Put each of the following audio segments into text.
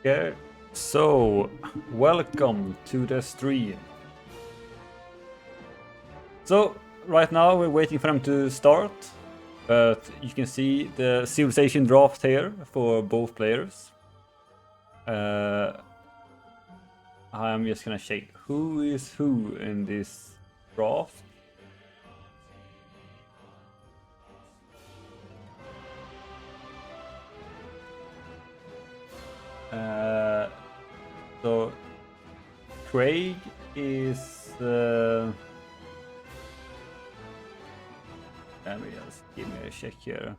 Okay, so welcome to the stream. So right now we're waiting for them to start, but you can see the civilization draft here for both players. I'm just gonna check who is who in this draft. So Craig is let me just give me a check here.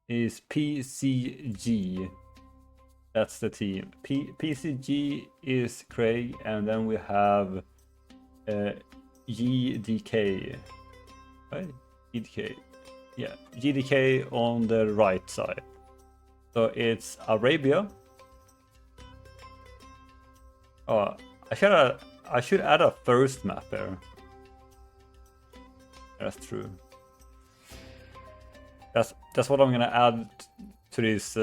Is PCG. That's the team. PCG is Craig, and then we have GDK. Right? GDK. Yeah, GDK on the right side. So it's Arabia. Oh, I should add a first map there. That's true. That's what I'm gonna add to this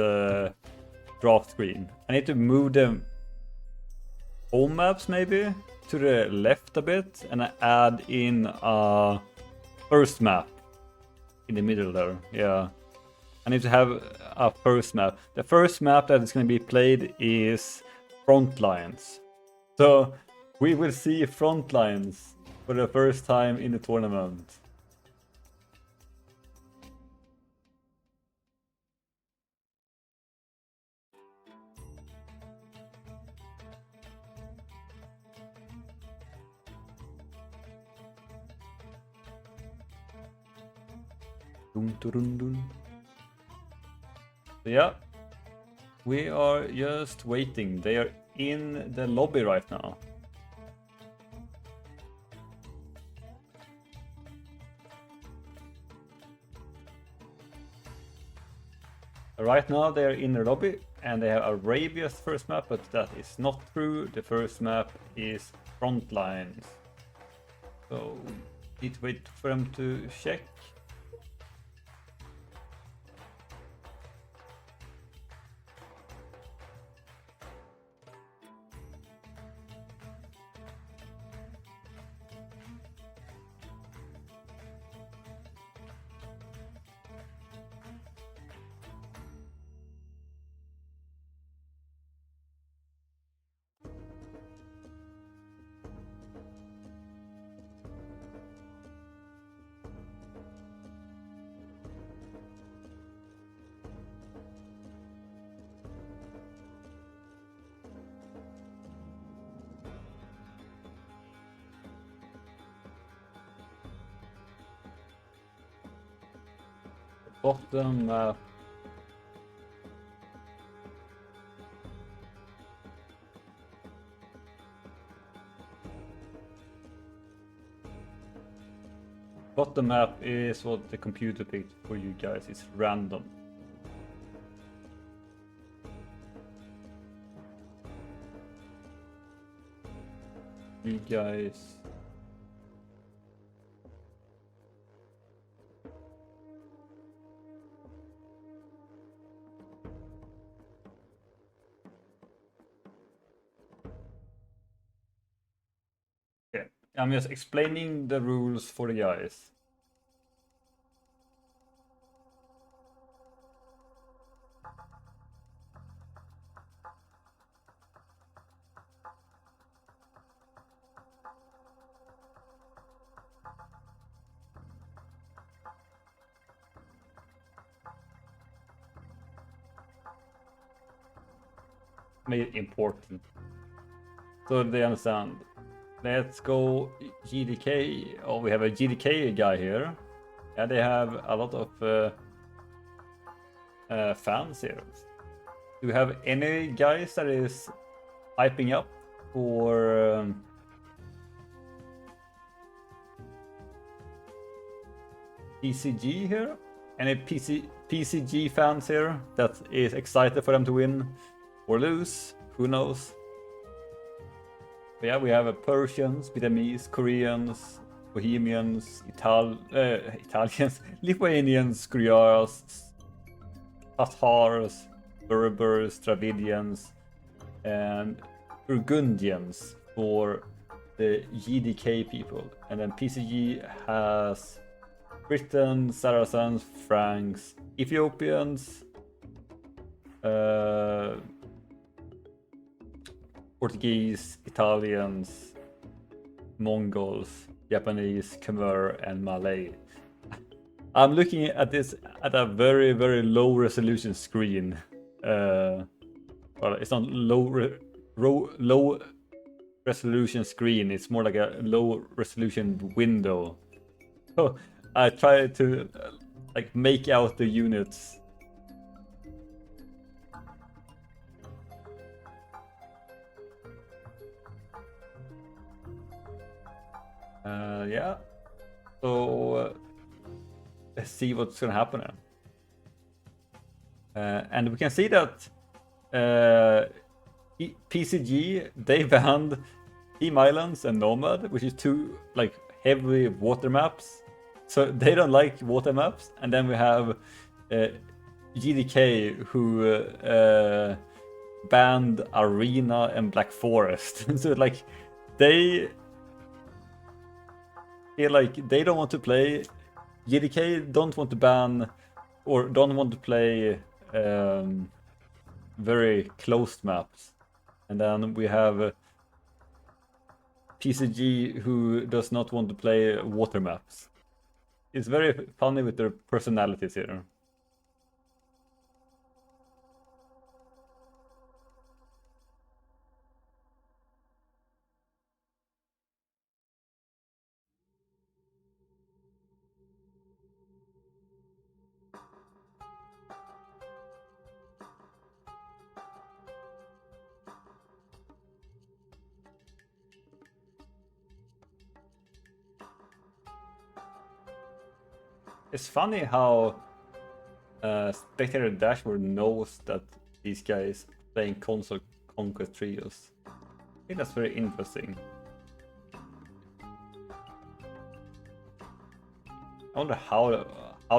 draft screen. I need to move the home maps maybe to the left a bit and add in a first map in the middle there. Yeah, I need to have a first map. The first map that is going to be played is front lines. So we will see front lines for the first time in the tournament. Dun, dun, dun. So yeah, we are just waiting. They are in the lobby right now. Right now they are in the lobby and they have Arabia's first map, but that is not true. The first map is front lines. So need to wait for them to check. Bottom map. Bottom map is what the computer picked for you guys. It's random. You guys. Yeah, I'm just explaining the rules for the guys. Made it important so they understand. Let's go GDK. Oh, we have a GDK guy here. Yeah, they have a lot of fans here. Do we have any guys that is hyping up for PCG here? Any PCG fans here that is excited for them to win or lose? Who knows? But yeah, we have Persians, Vietnamese, Koreans, Bohemians, Italians, Lithuanians, Koreans, Tatars, Berbers, Dravidians, and Burgundians for the GDK people. And then PCG has Britain, Saracens, Franks, Ethiopians, Portuguese, Italians, Mongols, Japanese, Khmer, and Malay. I'm looking at this at a very, very low resolution screen. Well, it's not low resolution screen, it's more like a low resolution window. So I try to like make out the units. Yeah. So let's see what's gonna happen now. And we can see that PCG, they banned Team Islands and Nomad, which is two like heavy water maps. So they don't like water maps. And then we have GDK who banned Arena and Black Forest. So like they feel like they don't want to play. GDK don't want to ban or don't want to play very closed maps. And then we have PCG who does not want to play water maps. It's very funny with their personalities here. It's funny how Spectator Dashboard knows that these guys playing console Conquest Trios. I think that's very interesting. I wonder how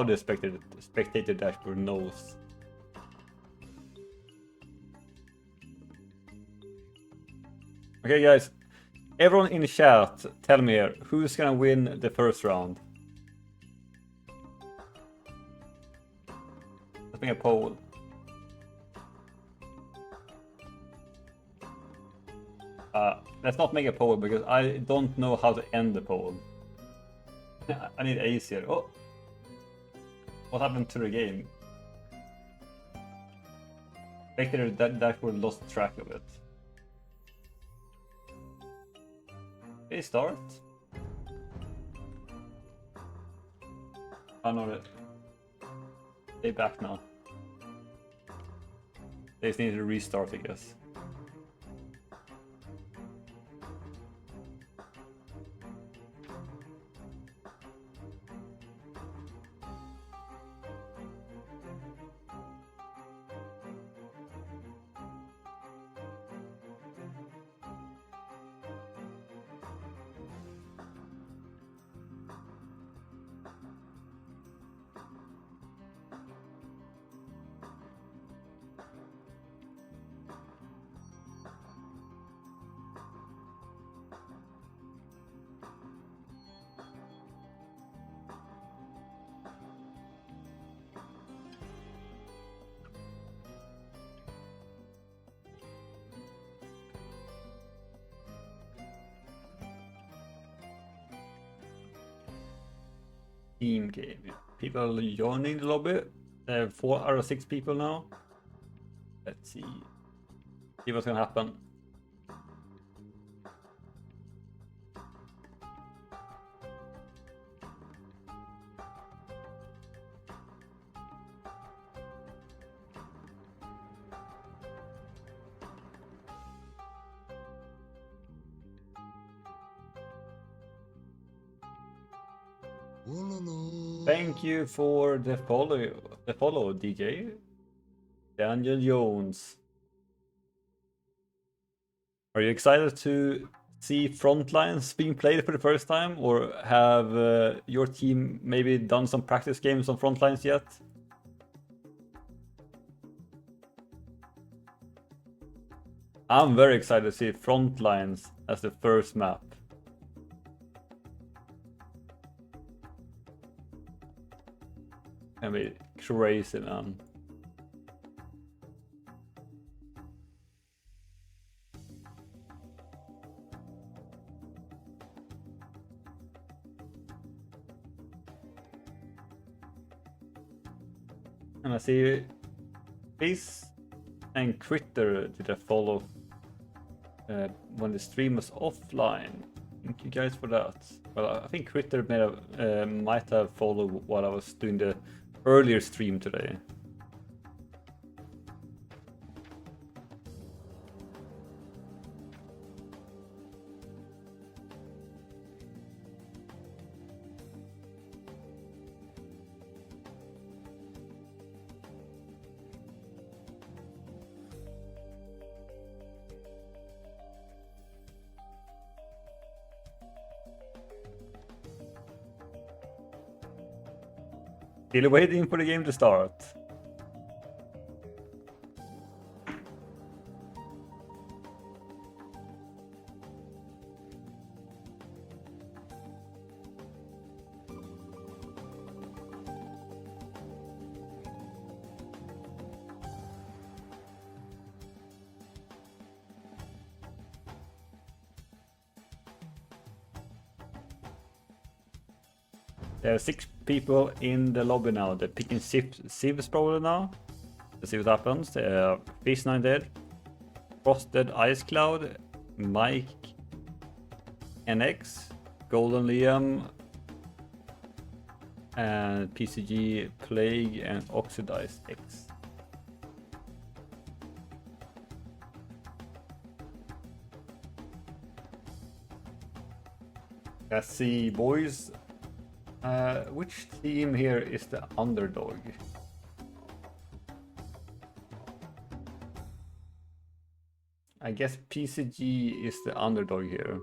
the Spectator Dashboard knows. Okay, guys, everyone in the chat, tell me here, who's gonna win the first round? Let's make a poll. Let's not make a poll because I don't know how to end the poll. I need ace here. Oh, what happened to the game? Spectator Dashboard lost track of it. Okay, start. Oh no, they're back now. They just need to restart, I guess. Team game. People joining the lobby. 4 out of 6 people now. Let's see what's gonna happen. Thank you for the follow, DJ. Daniel Jones. Are you excited to see Frontlines being played for the first time, or have your team maybe done some practice games on Frontlines yet? I'm very excited to see Frontlines as the first map. Gonna be crazy, man. And I see Face and Critter did a follow when the stream was offline. Thank you guys for that. Well, I think Critter might have followed while I was doing the earlier stream today. Still waiting for the game to start. There are 6 people in the lobby now. They're picking Civs probably now. Let's see what happens. Fish9 dead. Frosted Ice Cloud. Mike NX. Golden Liam. And PCG Plague and Oxidized X. Let's see, boys. Which team here is the underdog? I guess PCG is the underdog here.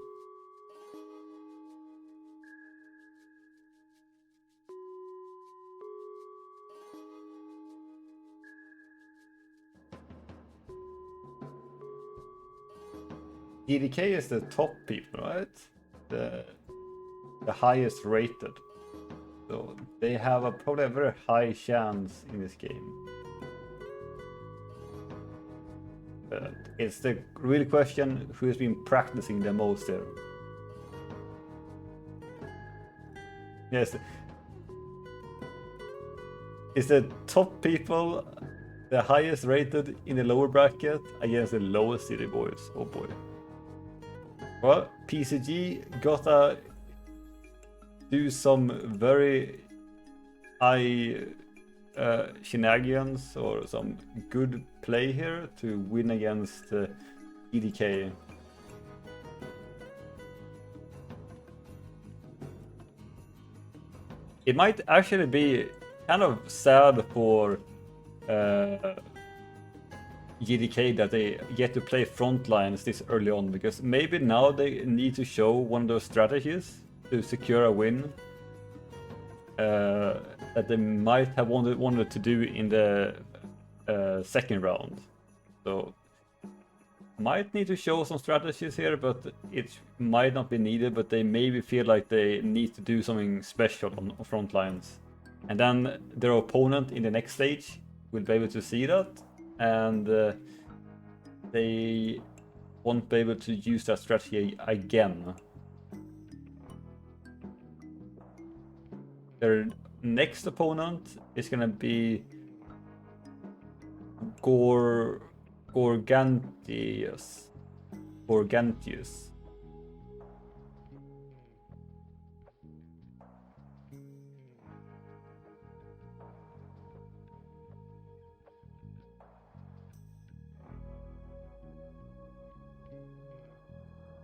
GDK is the top people, right? The highest rated. So they have probably a very high chance in this game. But it's the real question, who has been practicing the most there? Yes. Is the top people the highest rated in the lower bracket against the lowest city boys? Oh boy. Well, PCG gotta do some very high shenanigans or some good play here to win against GDK. It might actually be kind of sad for GDK that they get to play Frontlines this early on, because maybe now they need to show one of those strategies to secure a win that they might have wanted to do in the second round. So might need to show some strategies here, but it might not be needed, but they maybe feel like they need to do something special on Frontlines. And then their opponent in the next stage will be able to see that, and they won't be able to use that strategy again. Their next opponent is gonna be Gorgantius.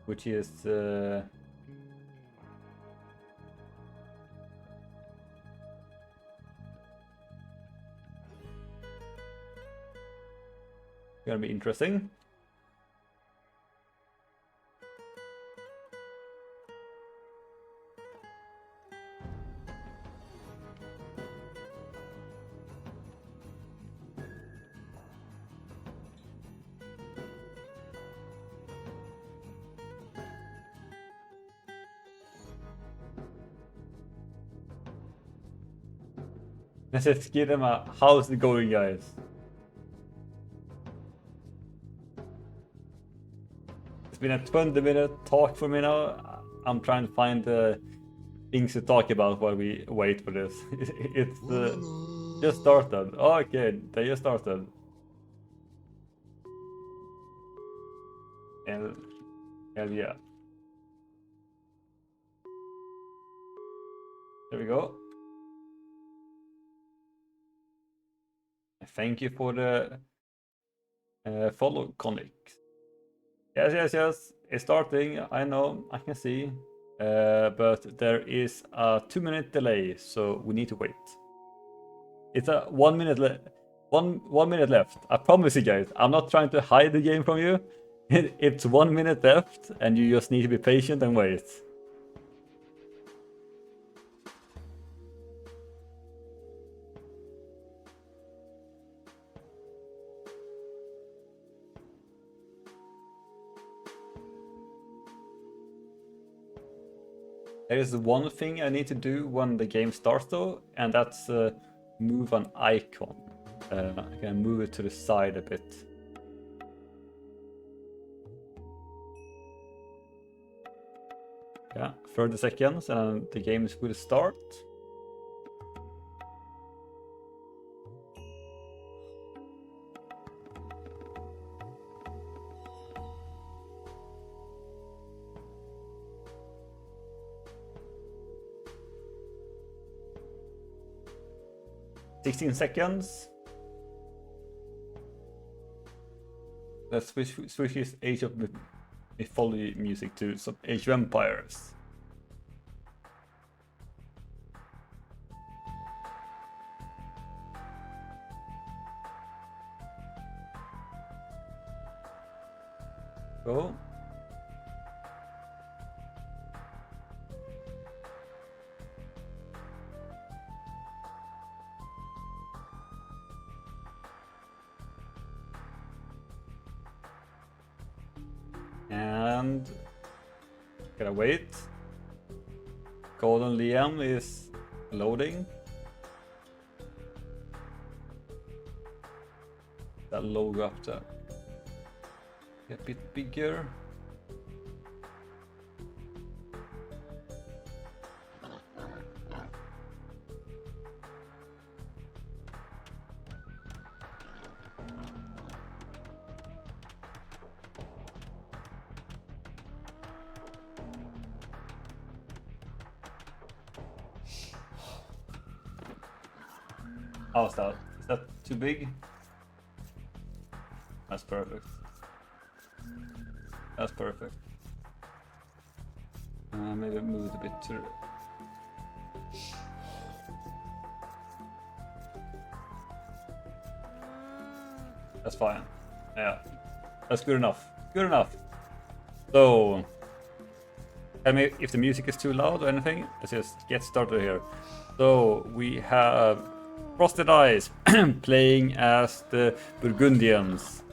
Which is gonna be interesting. Let's just give them a how's it going, guys? It's been a 20-minute talk for me now. I'm trying to find things to talk about while we wait for this. It's just started. Oh, okay, they just started. And hell yeah. There we go. Thank you for the follow, Conic. Yes. It's starting. I know. I can see. But there is a 2-minute delay, so we need to wait. It's a 1 minute one minute left. I promise you guys. I'm not trying to hide the game from you. It's 1 minute left, and you just need to be patient and wait. There is one thing I need to do when the game starts though, and that's move an icon. I can move it to the side a bit. Yeah, 30 seconds and the game will start. $16. Let's switch his Age of Mythology music to some Age of Empires. Go. And gotta wait. Golden Liam is loading. That logo up there. Get a bit bigger. How's that? Is that too big? That's perfect. That's perfect. Maybe move it a bit to... That's fine. Yeah. That's good enough. Good enough. So... Tell me if the music is too loud or anything. Let's just get started here. So we have Frosted Eyes playing as the Burgundians.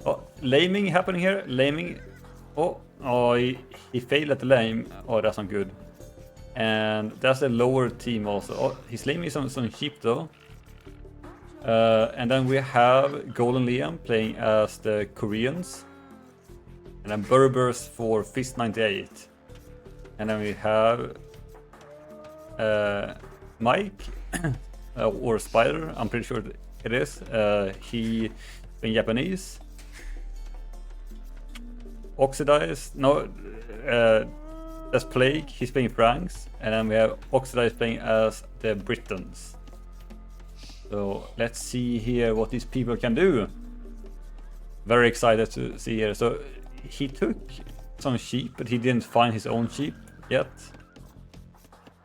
Oh, laming happening here. Laming. Oh, he failed at the lame. Oh, that's not good. And that's a lower team also. Oh, he's laming some sheep though. And then we have Golden Liam playing as the Koreans. And then Berbers for Fist 98. And then we have Mike. Or Spider, I'm pretty sure it is. He being Japanese. Oxidized, no, that's Plague, he's playing Franks. And then we have Oxidized playing as the Britons. So let's see here what these people can do. Very excited to see here. So he took some sheep, but he didn't find his own sheep yet.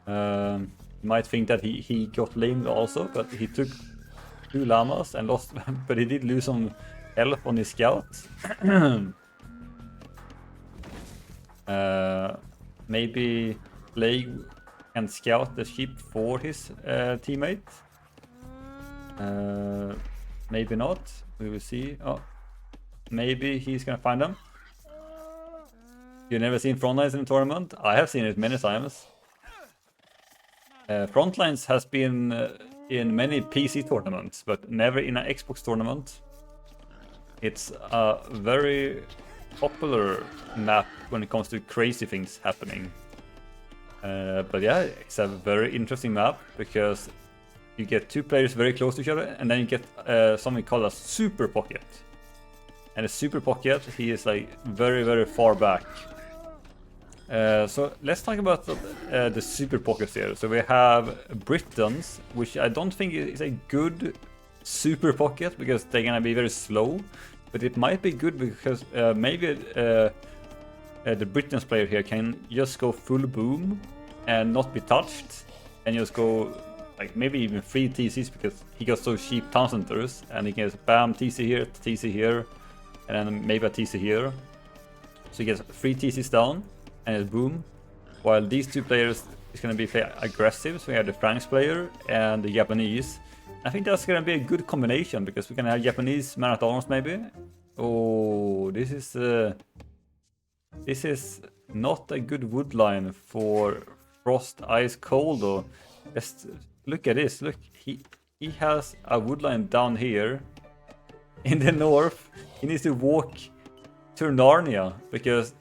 You might think that he got lamed also, but he took 2 llamas and lost, but he did lose some health on his scout. Maybe Plague can scout the sheep for his teammate. Maybe not. We will see. Oh, maybe he's gonna find them. You've never seen Frontlines in a tournament? I have seen it many times. Frontlines has been in many PC tournaments, but never in an Xbox tournament. It's a very popular map when it comes to crazy things happening. But yeah, it's a very interesting map because you get two players very close to each other, and then you get something called a super pocket. And a super pocket, he is like very, very far back. So let's talk about the super pockets here. So we have Britons, which I don't think is a good super pocket because they're gonna be very slow. But it might be good because maybe the Britons player here can just go full boom and not be touched, and just go like maybe even 3 TCs because he got so cheap town centers, and he can just bam TC here, and then maybe a TC here. So he gets 3 TCs down and it's boom. While these two players is gonna be play aggressive, so we have the French player and the Japanese. I think that's gonna be a good combination because we can have Japanese man at arms maybe. Oh, this is not a good wood line for Frost Ice Cold though. Just look at this. Look, he has a wood line down here in the north. He needs to walk to Narnia because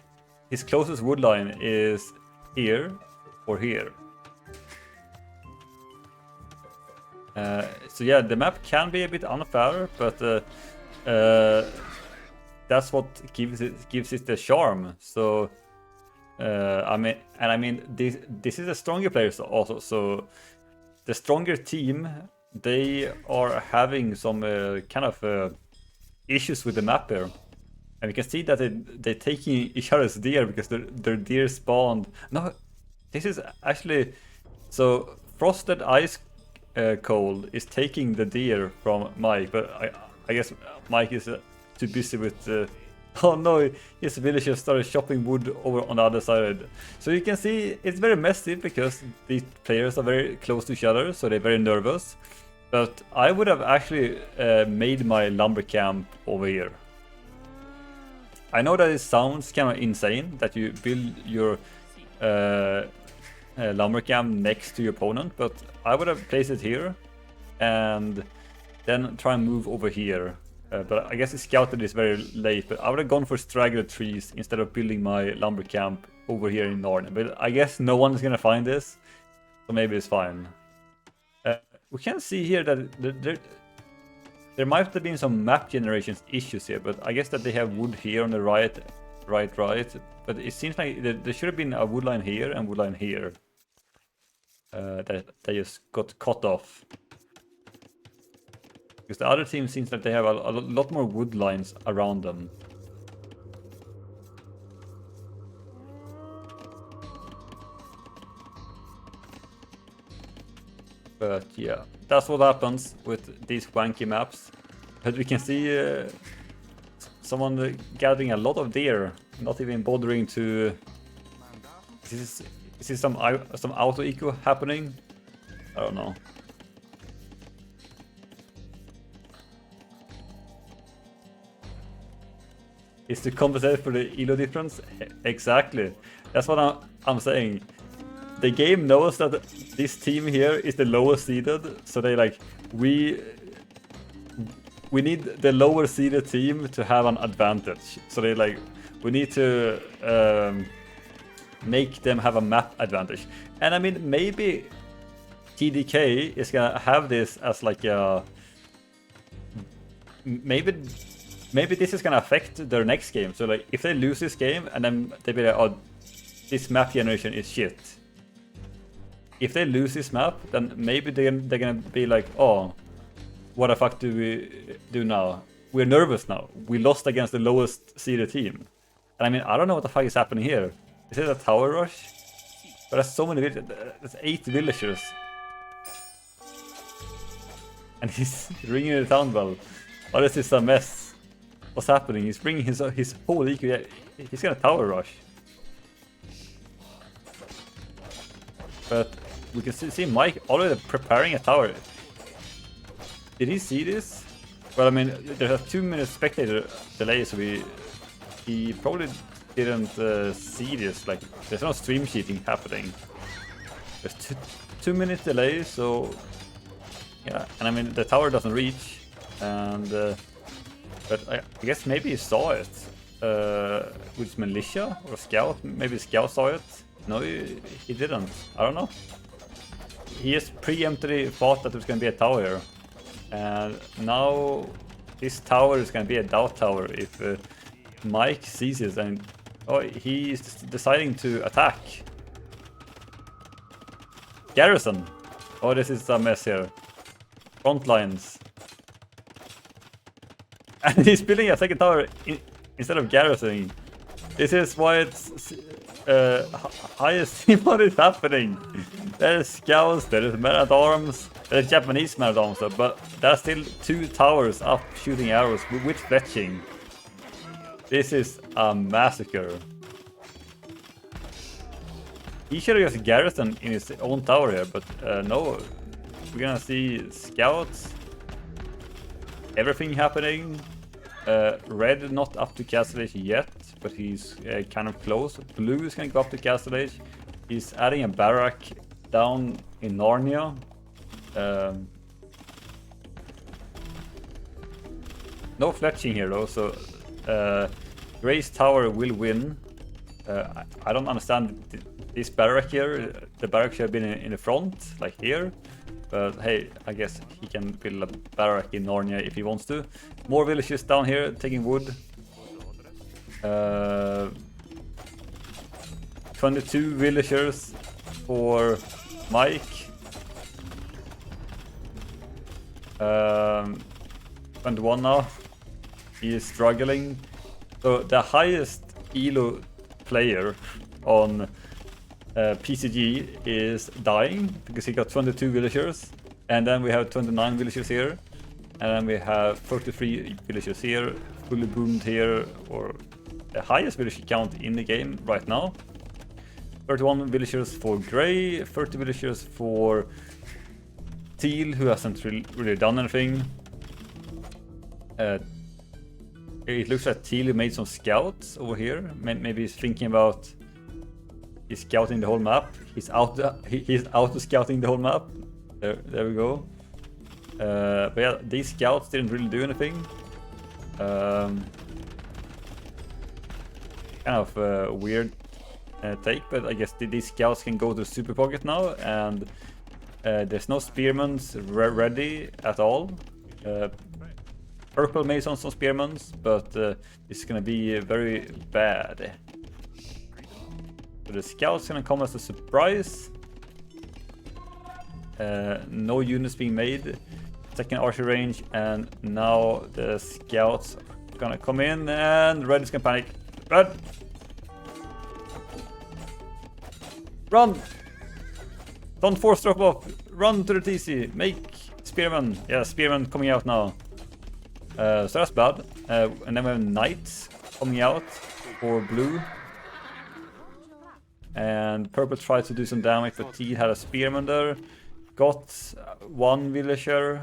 his closest wood line is here or here. So yeah, the map can be a bit unfair, but that's what gives it the charm. So I mean, this is a stronger players also. So the stronger team, they are having some kind of issues with the map here, and we can see that they're taking each other's deer because their deer spawned. No, this is actually so Frosted Ice Cold is taking the deer from Mike, but I guess Mike is too busy with. Oh no, his villagers started chopping wood over on the other side. So you can see it's very messy because these players are very close to each other, so they're very nervous. But I would have actually made my lumber camp over here. I know that it sounds kind of insane that you build your lumber camp next to your opponent, but I would have placed it here and then try and move over here. But I guess it scouted this very late, but I would have gone for straggler trees instead of building my lumber camp over here in Narnia. But I guess no one is gonna find this, so maybe it's fine. We can see here that there might have been some map generations issues here, but I guess that they have wood here on the right. But it seems like there should have been a wood line here and wood line here. That they just got cut off. Because the other team seems like they have a lot more wood lines around them. But yeah, that's what happens with these wanky maps. But we can see someone gathering a lot of deer, not even bothering to. Is this some auto eco happening? I don't know. Is to compensate for the elo difference? Exactly. That's what I'm saying. The game knows that this team here is the lowest seeded, so they like we need the lower seeded team to have an advantage. So they like we need to make them have a map advantage. And I mean maybe GDK is gonna have this as like a maybe this is gonna affect their next game. So like if they lose this game and then they be like, oh, this map generation is shit. If they lose this map, then maybe they're gonna be like, oh, what the fuck do we do now? We're nervous now. We lost against the lowest seeded team. And I mean, I don't know what the fuck is happening here. Is it a tower rush? But there's so many villagers. There's 8 villagers. And he's ringing the town bell. Oh, this is a mess. What's happening? He's bringing his whole EQ. He's gonna tower rush. But we can see Mike already preparing a tower. Did he see this? Well, I mean, there's a 2-minute spectator delay, so he probably didn't see this. Like, there's no stream cheating happening. There's 2 minute delay, so Yeah, and I mean the tower doesn't reach, and but I guess maybe he saw it with militia or scout. Maybe scout saw it. No, he didn't. I don't know. He just preemptively thought that there was going to be a tower here, and now this tower is going to be a doubt tower if Mike sees it, and he's deciding to attack. Garrison. Oh, this is a mess here. Front lines. And he's building a second tower instead of garrisoning. This is why it's highest team. What is happening? There's scouts, there's men-at-arms, there's Japanese men-at-arms though, but there's still 2 towers up shooting arrows with fletching. This is a massacre. He should have just garrisoned in his own tower here, but no. We're gonna see scouts, everything happening. Red not up to Castle Age yet, but he's kind of close. Blue is gonna go up to Castle Age. He's adding a barrack down in Narnia. No fletching here though, so Gray's tower will win. I don't understand this barrack here. The barrack should have been in the front, like here. But hey, I guess he can build a barrack in Narnia if he wants to. More villages down here taking wood. 22 villagers for Mike. 21 now. He is struggling. So the highest elo player on PCG is dying because he got 22 villagers, and then we have 29 villagers here, and then we have 33 villagers here, fully boomed here, or the highest villager count in the game right now. 31 villagers for Grey, 30 villagers for Teal, who hasn't really done anything. It looks like Teal made some scouts over here. Maybe he's thinking about he's scouting the whole map. He's auto scouting the whole map. There we go. But yeah, these scouts didn't really do anything. Kind of weird take, but I guess these scouts can go to Super Pocket now, and there's no spearmans ready at all. Purple made some spearmans, but it's gonna be very bad. So the scout's gonna come as a surprise. No units being made. Second archer range, and now the scouts are gonna come in, and red is gonna panic. Red! Run! Don't force drop off. Run to the TC. Make spearman. Yeah, spearman coming out now. So that's bad. And then we have knights coming out for blue. And purple tried to do some damage, but T had a spearman there. Got one villager.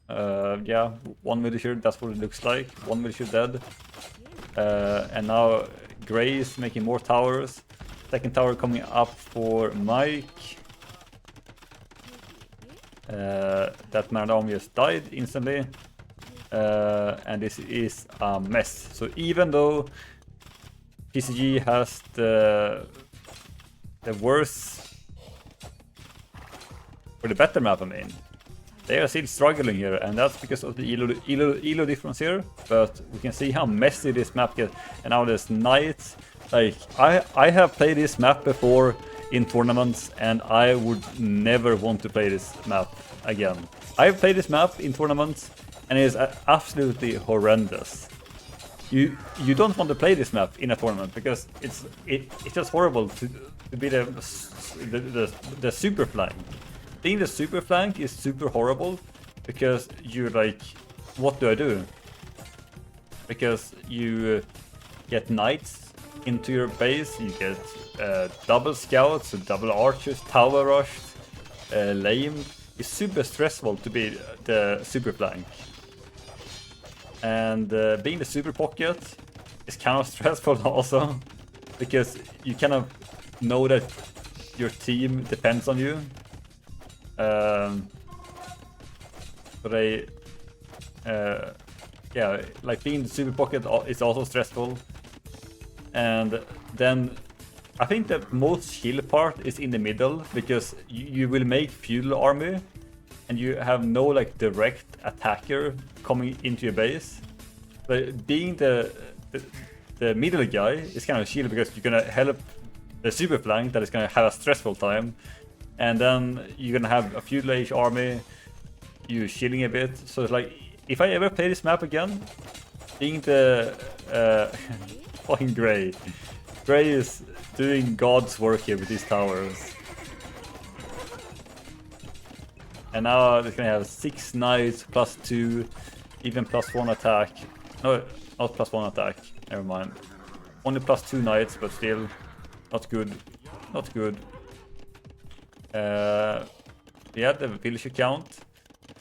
Yeah, one villager, that's what it looks like. One villager dead. And now Grey is making more towers. Second tower coming up for Mike. That man just died instantly. And this is a mess. So even though PCG has the worst or the better map, I mean, they are still struggling here, and that's because of the elo difference here. But we can see how messy this map gets, and now there's knights. Like I have played this map before in tournaments, and I would never want to play this map again. I've played this map in tournaments, and it is absolutely horrendous. You don't want to play this map in a tournament because it's just horrible to be the super flank. Being the super flank is super horrible because you're like, what do I do? Because you get knights into your base, you get double scouts, double archers, tower rushed, lame. It's super stressful to be the super flank. And being the super pocket is kind of stressful also, because you kind of know that your team depends on you. So they, yeah, like being the super pocket is also stressful. And then I think the most chill part is in the middle, because you will make feudal army and you have no like direct attacker coming into your base. But being the middle guy is kind of chill, because you're gonna help the super flank that is gonna have a stressful time, and then you're gonna have a feudal age army, you chilling a bit. So it's like, if I ever play this map again, being the fucking Gray is doing God's work here with these towers. And now it's gonna have 6 knights +2, even +1 attack. No, not +1 attack. Never mind. Only +2 knights, but still not good. Not good. Yeah, the villager count.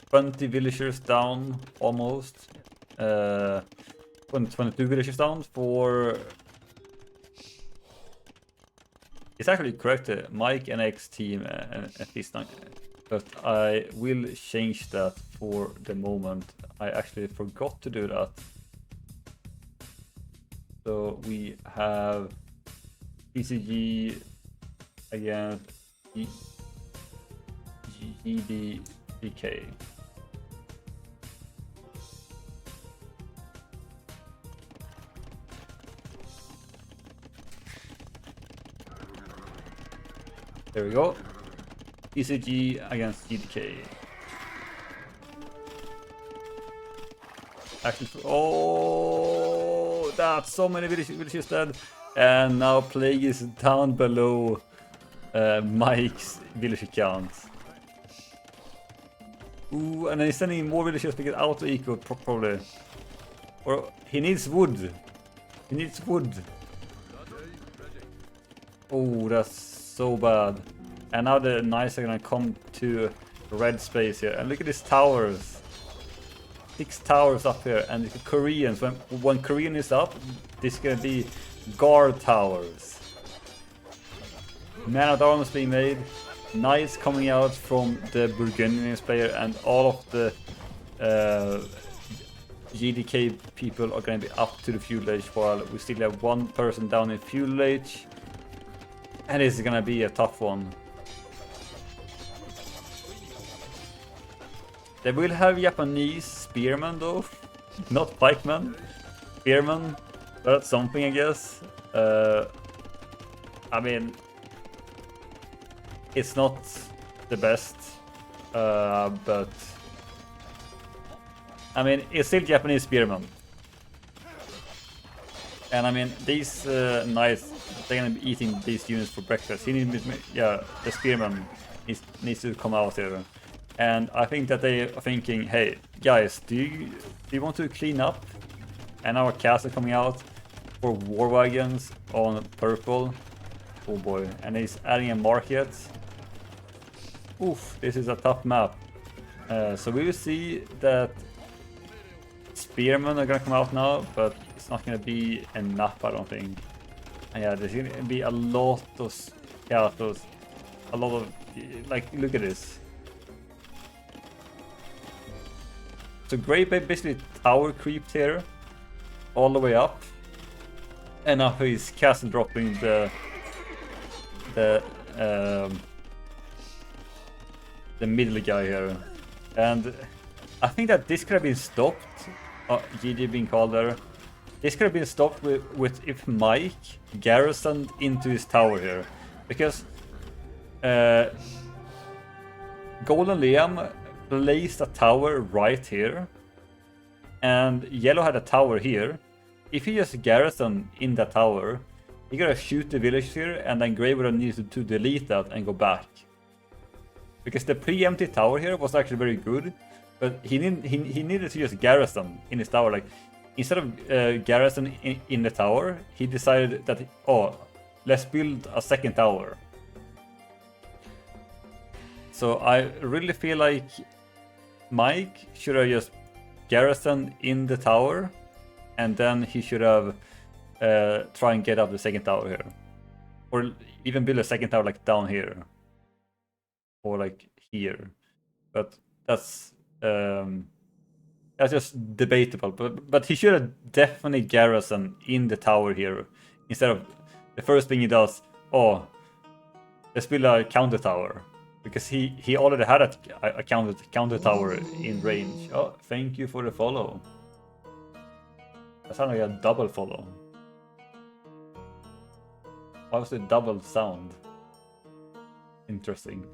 20 villagers down, almost. 22 villagers down for... It's actually correct, Mike and X team and this night. But I will change that for the moment. I actually forgot to do that. So we have PCG against GDK. There we go. PCG against GDK. Actually, oh, that's so many villages dead. And now Plague is down below Mike's villager count. Ooh, and then he's sending more villagers to get out of eco, probably. Or he needs wood. He needs wood. Oh, that's so bad. And now the knights are gonna come to red space here. And look at these towers. 6 towers up here. And the Koreans, when Korean is up, this is gonna be guard towers. Man at arms being made. Knights coming out from the Burgundian player, and all of the GDK people are gonna be up to the feudal age, while we still have one person down in feudal age. And this is gonna be a tough one. They will have Japanese spearmen though, not pikemen. Spearmen, but that's something, I guess. I mean, it's not the best, but I mean, it's still Japanese spearmen. And I mean, these knights, they're gonna be eating these units for breakfast. Yeah, the spearman needs to come out here. And I think that they are thinking, hey, guys, do you want to clean up? And our castle coming out for war wagons on purple. Oh boy, and he's adding a market. Oof, this is a tough map. So we will see that spearmen are gonna come out now, but it's not gonna be enough, I don't think. And yeah, there's gonna be a lot of castles, a lot of, like, look at this. So Grey Bay basically tower creeped here all the way up, and now he's castle dropping the middle guy here. And I think that this could have been stopped. GD being called there. This could have been stopped with if Mike garrisoned into his tower here, because Golden Liam placed a tower right here, and Yellow had a tower here. If he just garrisoned in that tower, he gotta shoot the village here, and then Grey would have needed to delete that and go back. Because the preemptive tower here was actually very good, but he needed to just garrison in his tower. Like, instead of garrison in the tower, he decided that, oh, let's build a second tower. So I really feel like Mike should have just garrisoned in the tower, and then he should have try and get up the second tower here, or even build a second tower like down here, or like here. But that's that's just debatable. But he should have definitely garrison in the tower here instead of the first thing he does. Oh, let's build a counter tower, because he already had a counter tower in range. Oh, thank you for the follow. That sounded like a double follow. Why was it double sound? Interesting.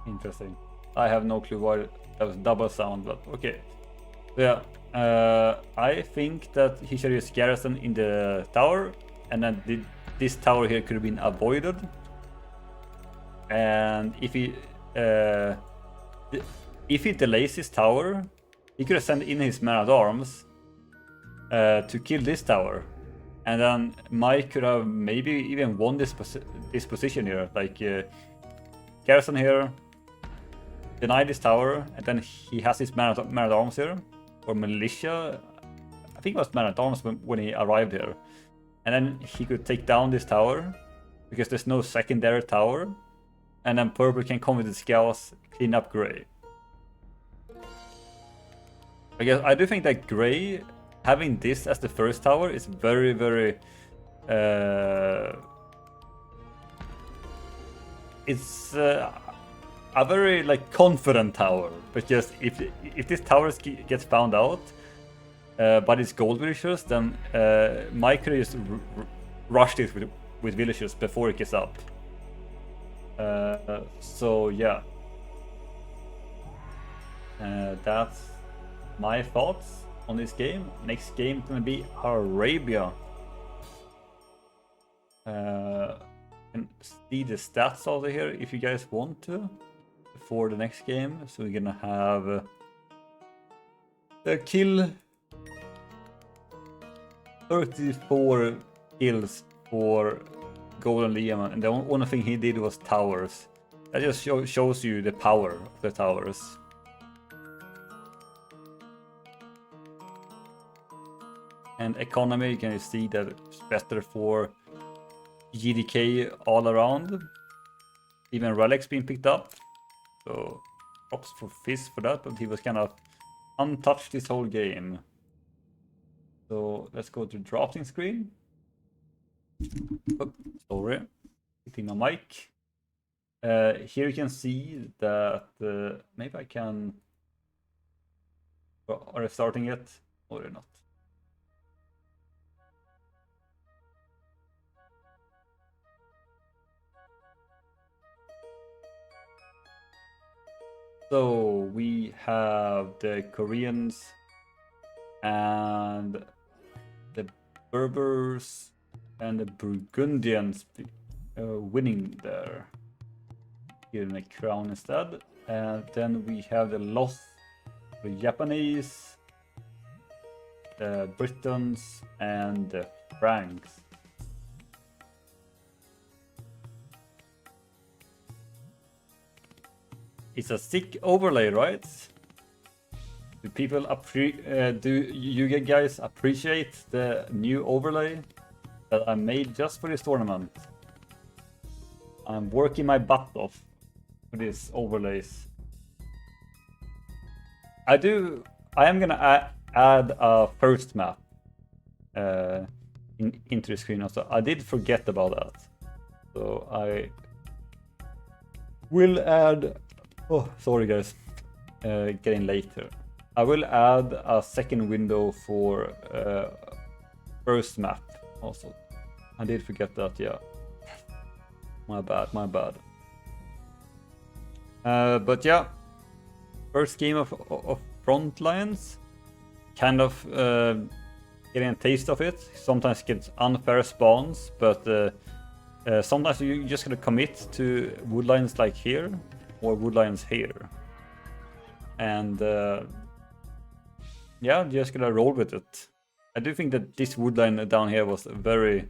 Interesting. I have no clue why that was double sound, but okay. So yeah, I think that he should use garrison in the tower, and then this tower here could have been avoided. And if he delays his tower, he could have sent in his man-at-arms to kill this tower, and then Mike could have maybe even won this position here. Like garrison here, deny this tower, and then he has his man-at-arms here, or militia. I think it was man-at-arms when he arrived here, and then he could take down this tower because there's no secondary tower, and then purple can come with the scouts, clean up gray. I guess I do think that gray having this as the first tower is very, very it's a very like confident tower, because if this tower gets found out by these gold villagers, then Mike could just rush it with villagers before it gets up. So yeah, that's my thoughts on this game. Next game is gonna be Arabia. And see the stats over here if you guys want to before the next game. So we're gonna have the kill 34 kills for Golden Liam, and the only thing he did was towers. That just shows you the power of the towers. And economy, you can see that it's better for GDK all around. Even relics being picked up. So props for Fizz for that, but he was kind of untouched this whole game. So let's go to drafting screen. Oh, sorry, hitting my mic. Here you can see that maybe I can. Are they starting it or not? So we have the Koreans and the Berbers and the Burgundians winning there. Here in a crown instead. And then we have the loss, the Japanese, the Britons, and the Franks. It's a sick overlay, right? Do people do you guys appreciate the new overlay that I made just for this tournament? I'm working my butt off for these overlays. I am gonna add a first map into the screen also. I did forget about that, so I will add. Oh, sorry guys, getting later. I will add a second window for first map also. I did forget that, yeah. My bad. But yeah, first game of Frontlines. Kind of getting a taste of it. Sometimes gets unfair spawns, but sometimes you just gotta commit to woodlines like here. Or woodlines here, and yeah, just gonna roll with it. I do think that this woodline down here was very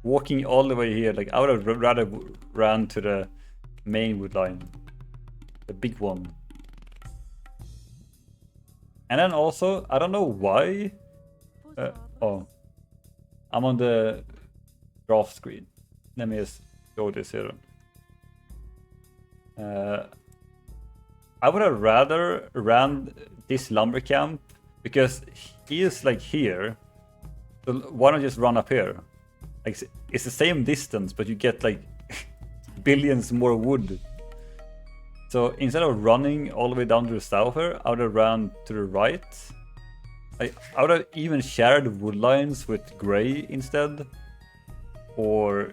walking all the way here. Like I would have rather ran to the main woodline, the big one. And then also, I don't know why. I'm on the draft screen. Let me just show this here. I would have rather ran this lumber camp because he is like here. So why not just run up here? Like it's the same distance, but you get like billions more wood. So instead of running all the way down to the south here, I would have ran to the right. I would have even shared wood lines with gray instead. Or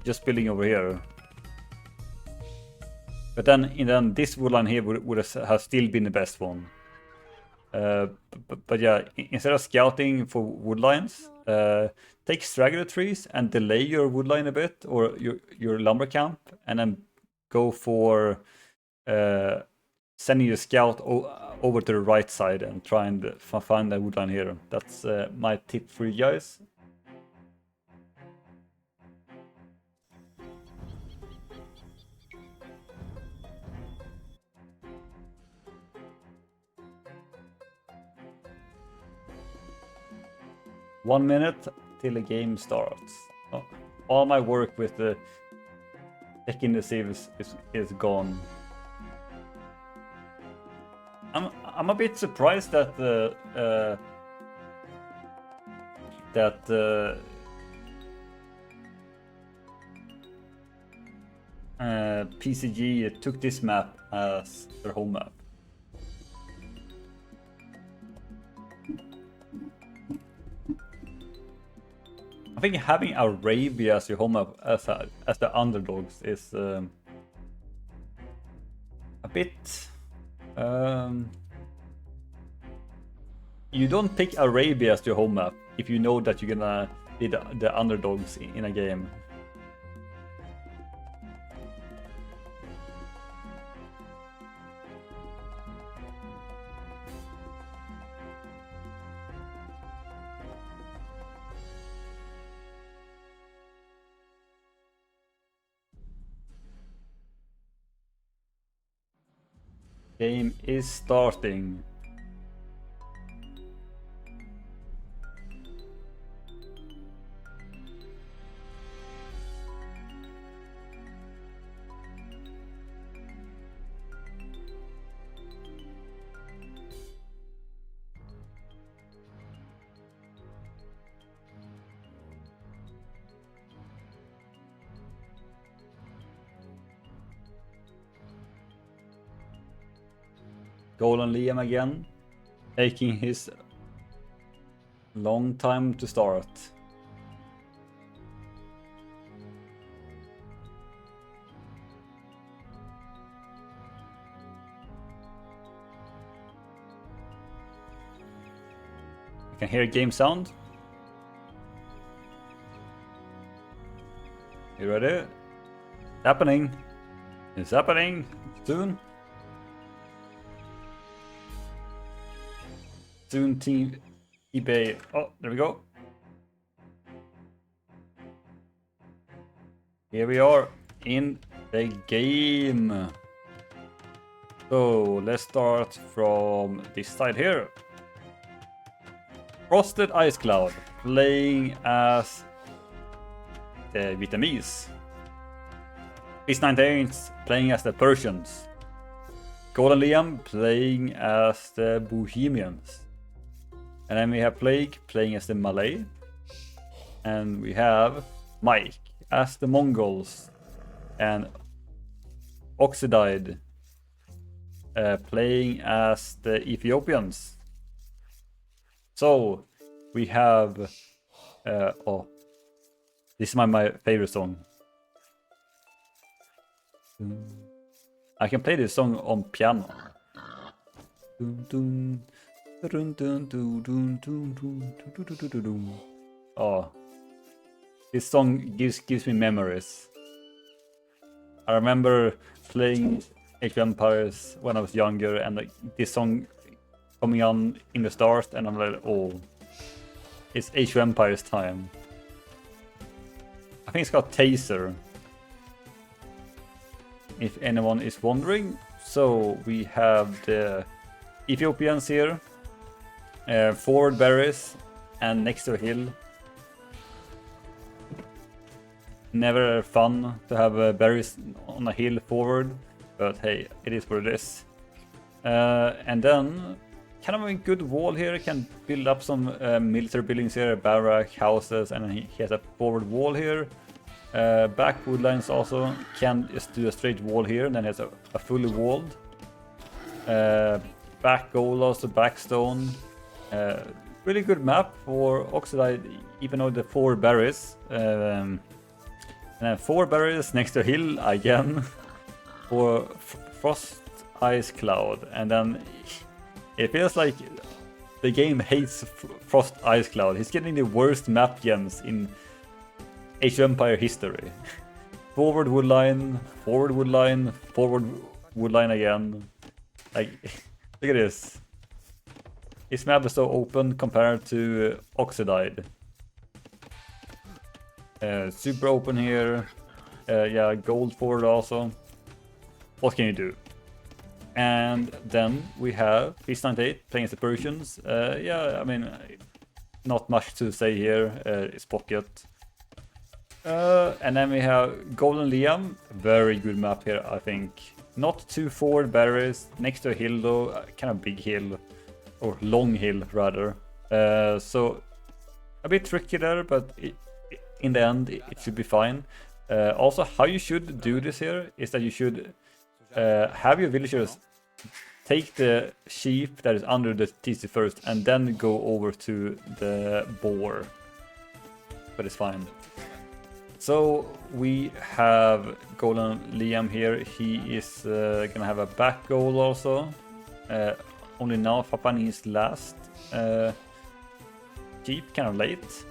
just building over here. But then this wood line here would have still been the best one. But yeah, instead of scouting for wood lines, take straggler trees and delay your wood line a bit, or your lumber camp, and then go for sending your scout over to the right side and try and find the wood line here. That's my tip for you guys. One minute till the game starts. Oh, all my work with the checking the saves is gone. I'm a bit surprised that PCG took this map as their home map. I think having Arabia as your home map as the underdogs is a bit. You don't pick Arabia as your home map if you know that you're gonna be the underdogs in a game. Game is starting. Golden Liam again, taking his long time to start. I can hear game sound. You ready? It's happening. It's happening soon. Soon team eBay. Oh, there we go. Here we are in the game. So let's start from this side here. Frosted Ice Cloud playing as the Vietnamese. Peace 98 playing as the Persians. Golden Liam playing as the Bohemians. And then we have Plague playing as the Malay. And we have Mike as the Mongols. And Oxidide playing as the Ethiopians. So we have... oh, this is my favorite song. I can play this song on piano. Oh, this song gives me memories. I remember playing Age of Empires when I was younger, and like this song coming on in the start, and I'm like, oh, it's Age of Empires time. I think it's called Taser, if anyone is wondering. So we have the Ethiopians here, forward berries, and next to a hill Never fun to have berries on a hill forward, but hey, it is what it is. And then, kind of a good wall here, can build up some military buildings here, barrack, houses, and he has a forward wall here. Back wood lines also, can just do a straight wall here, and then has a fully walled. Back goal also, back stone. Really good map for Oxidide, even though the 4 berries. And then 4 berries next to hill again for frost ice cloud, and then it feels like the game hates frost ice cloud. He's getting the worst map gems in Age of Empire history. Forward wood line, forward wood line, forward wood line again. Like, look at this. His map is so open compared to Oxidide. Super open here. Yeah, gold forward also. What can you do? And then we have Peace98 playing as the Persians. Yeah, I mean, not much to say here. It's pocket. And then we have Golden Liam. Very good map here, I think. Not too forward berries. Next to a hill though, kind of big hill. Or long hill rather. So a bit tricky there, but in the end it should be fine. Also, how you should do this here is that you should have your villagers take the sheep that is under the TC first and then go over to the boar. But it's fine. So we have Golden Liam here. He is gonna have a back goal also. Only now Fapani is last. Sheep kind of late.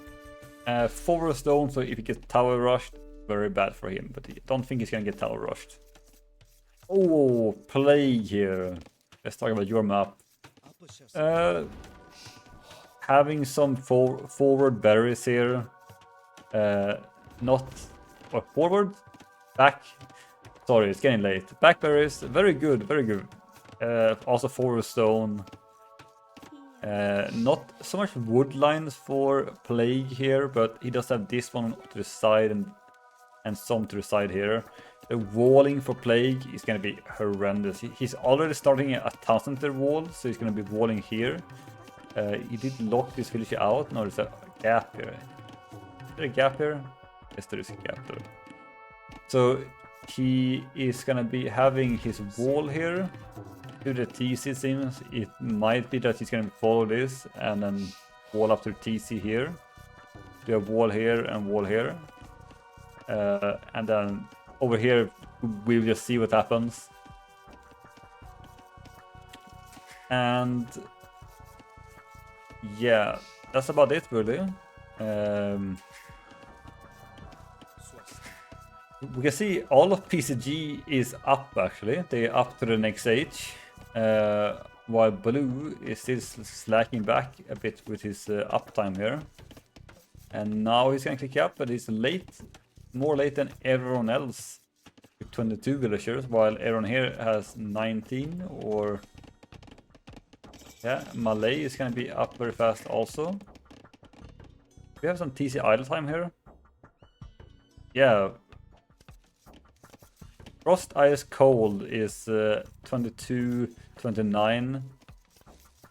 Forward stone, so if he gets tower rushed, very bad for him. But I don't think he's gonna get tower rushed. Oh, plague here. Let's talk about your map. Having some forward berries here. Not or forward, back. Sorry, it's getting late. Back berries, very good, very good. Also forward stone. Not so much wood lines for plague here, but he does have this one to the side and some to the side here. The walling for plague is going to be horrendous. He's already starting a 1000-meter wall, so he's going to be walling here. He did lock this villager out. No, there's a gap here. Is there a gap here? Yes, there is a gap there. So he is going to be having his wall here. To the TC seems. It might be that he's going to follow this and then wall up to TC here. Do a wall here and wall here. And then over here, we'll just see what happens. And yeah, that's about it really. We can see all of PCG is up actually. They're up to the next stage. While Blue is still slacking back a bit with his uptime here. And now he's gonna click up, but he's late. More late than everyone else with 22 villagers, while everyone here has 19 or... Yeah, Malay is gonna be up very fast also. We have some TC idle time here. Yeah. Frost Ice Cold is 22, 29.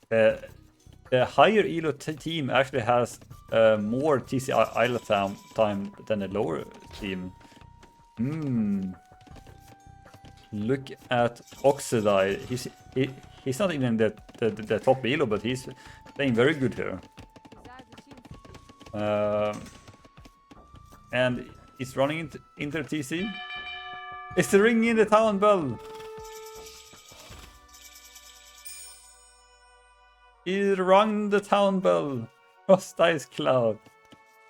The higher elo team actually has more TC idle time than the lower team. Look at Oxidide. He's not even the top elo, but he's playing very good here. And he's running into the TC. It's ringing the town bell. He rang the town bell. Frost Ice Cloud.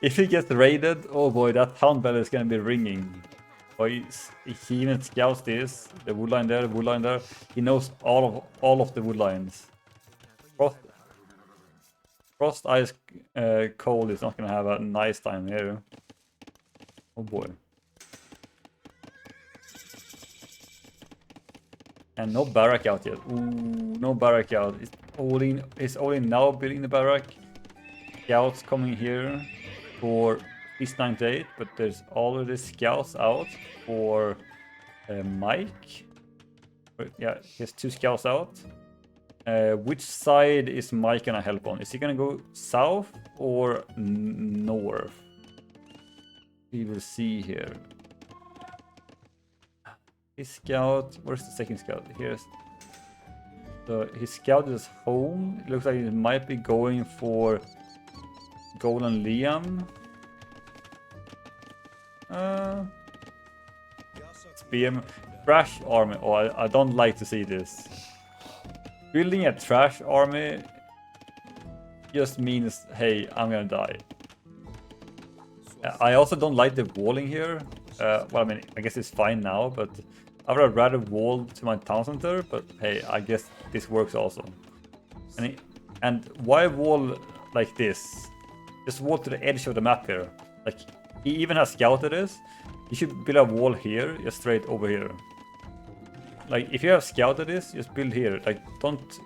If he gets raided, oh boy, that town bell is gonna be ringing. Boy, he even scouts this. The wood line there, the wood line there. He knows all of the wood lines. Frost Ice Cold is not gonna have a nice time here. Oh boy. And no barrack out yet. Ooh, no barrack out. It's only now building the barrack. Scouts coming here for He's 98, but there's already scouts out for Mike. Yeah, he has 2 scouts out. Which side is Mike gonna help on? Is he gonna go south or north? We will see here. His scout, where's the second scout? Here's. So his scout is home. It looks like it might be going for Golden Liam. Spearman. Trash army. Oh, I don't like to see this. Building a trash army just means, hey, I'm gonna die. I also don't like the walling here. Well, I mean, I guess it's fine now, but I would have rather wall to my town center, but hey, I guess this works also. And why wall like this? Just wall to the edge of the map here. Like, he even has scouted this. You should build a wall here, just straight over here. Like, if you have scouted this, just build here. Like, don't...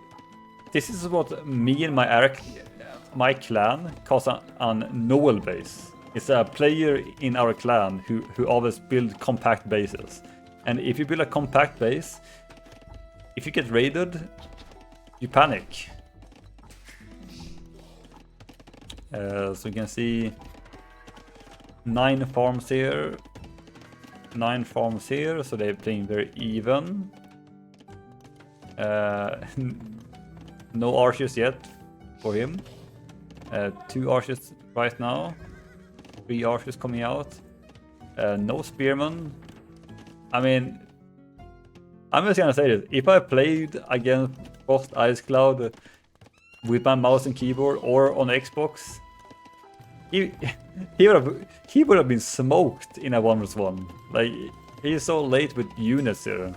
This is what me and my clan calls an Noel base. It's a player in our clan who always build compact bases. And if you build a compact base, if you get raided, you panic. So you can see 9 farms here. 9 farms here, so they're playing very even. No archers yet for him. 2 archers right now. 3 archers coming out. No spearmen. I mean, I'm just gonna say this. If I played against Frost Ice Cloud with my mouse and keyboard or on Xbox, he would have been smoked in a 1v1. Like, he's so late with units here.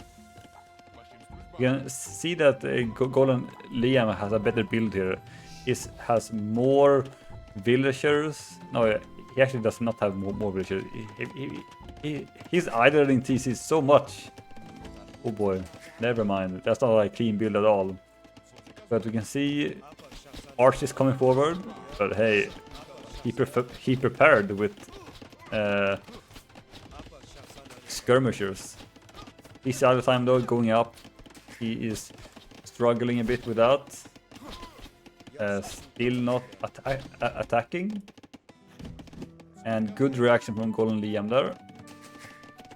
You can see that Golden Liam has a better build here. He has more villagers. No, he actually does not have more villagers. He's idling TC so much. Oh boy, never mind. That's not a clean build at all. But we can see archers coming forward. But hey, he prepared with skirmishers. He's out of time though, going up. He is struggling a bit with that. Still not attacking. And good reaction from Golden Liam there.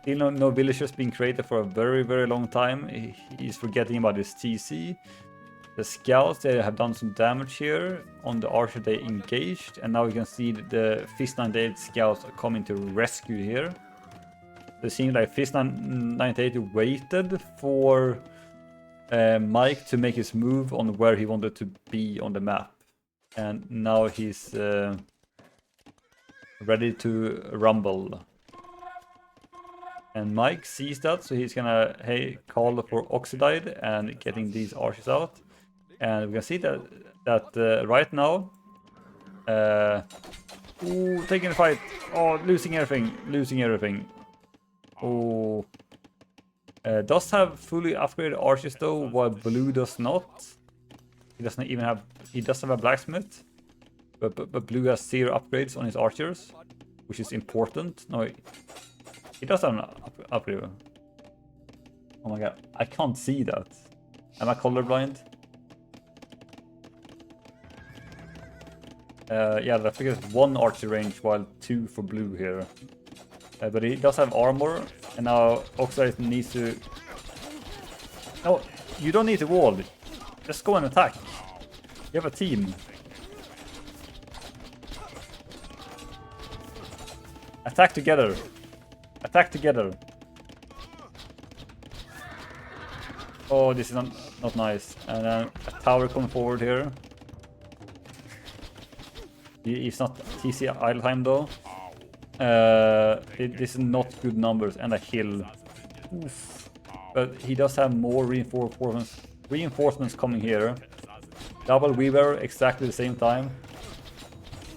Still no villagers being created for a very, very long time. He's forgetting about his TC. The scouts, they have done some damage here on the archer they engaged. And now we can see the Fist 98 scouts are coming to rescue here. It seems like Fist 98 waited for Mike to make his move on where he wanted to be on the map. And now he's ready to rumble. And Mike sees that, so he's gonna call for Oxidide and getting these archers out. And we can see that right now, taking the fight. Oh, losing everything. Oh, does have fully upgraded archers though, while Blue does not. He doesn't even have. He does have a blacksmith, but Blue has 0 upgrades on his archers, which is important. No, he does have an upgrade. Oh my god, I can't see that. Am I colorblind? Yeah, I think it's 1 archer range while 2 for Blue here. But he does have armor, and now Oxide needs to... No, you don't need to wall. Just go and attack. You have a team. Attack together. Attack together. Oh, this is not nice. And then a tower coming forward here. He's not TC idle time though. This is not good numbers, and a hill. Oof. But he does have more reinforcements coming here. Double Weaver exactly the same time.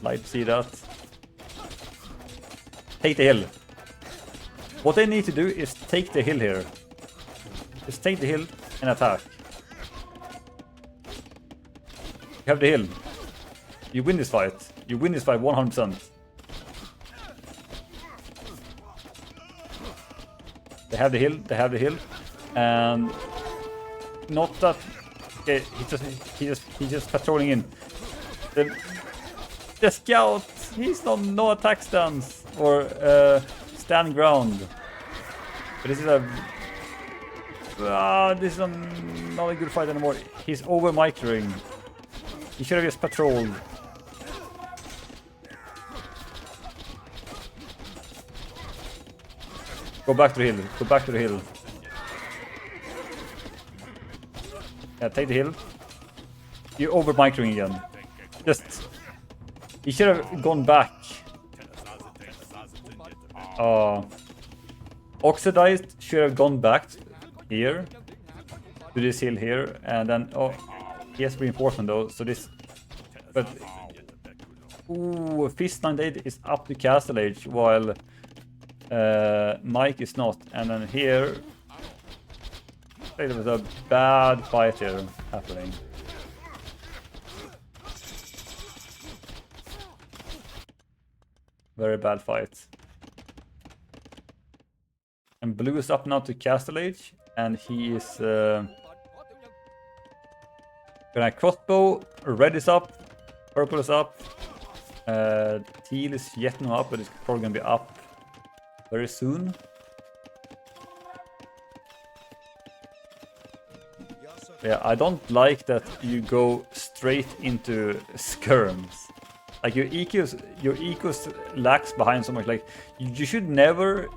Like to see that. Take the hill. What they need to do is take the hill here. Just take the hill and attack. You have the hill. You win this fight. You win this fight 100%. They have the hill, and not that. Okay, he's just patrolling in. The scout, he's on no attack stance or stand ground. But this is not a good fight anymore. He's over microing. He should have just patrolled. Go back to the hill. Go back to the hill. Yeah, take the hill. You're over microing again. Just. He should have gone back. Oxidized should have gone back here. To this hill here. And then. Oh. He has reinforcement though. So this. But. Ooh. Fist 98 is up to Castle Age. While. Mike is not. And then here. There was a bad fight here happening. Very bad fight. And blue is up now to Castle Age, and he is gonna crossbow. Red is up, purple is up, teal is yet not up, but it's probably gonna be up very soon. Yeah, I don't like that you go straight into skirms. Like your EQs lags behind so much. Like you should never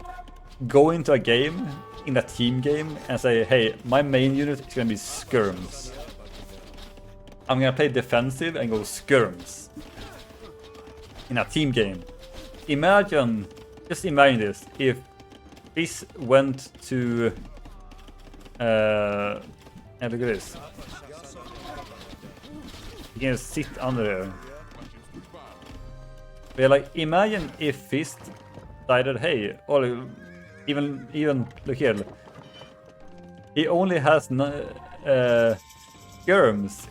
go into a game, in a team game, and say, hey, my main unit is gonna be skirms. I'm gonna play defensive and go skirms. In a team game. Just imagine this. If this went to and look at this. You can just sit under there. But like, imagine if Fist decided, hey, or even look here. He only has skirms.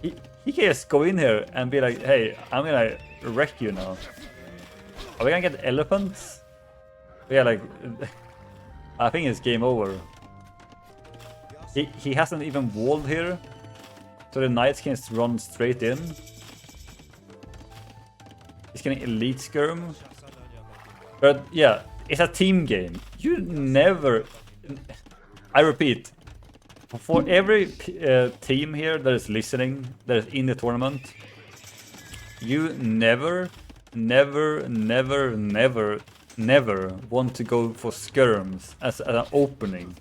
He can just go in here and be like, hey, I'm gonna wreck you now. Are we gonna get elephants? Yeah, like, I think it's game over. He hasn't even walled here, so the knights can just run straight in. He's getting elite skirm. But yeah, it's a team game. You never... I repeat, for every team here that is listening, that is in the tournament, you never want to go for skirms as an opening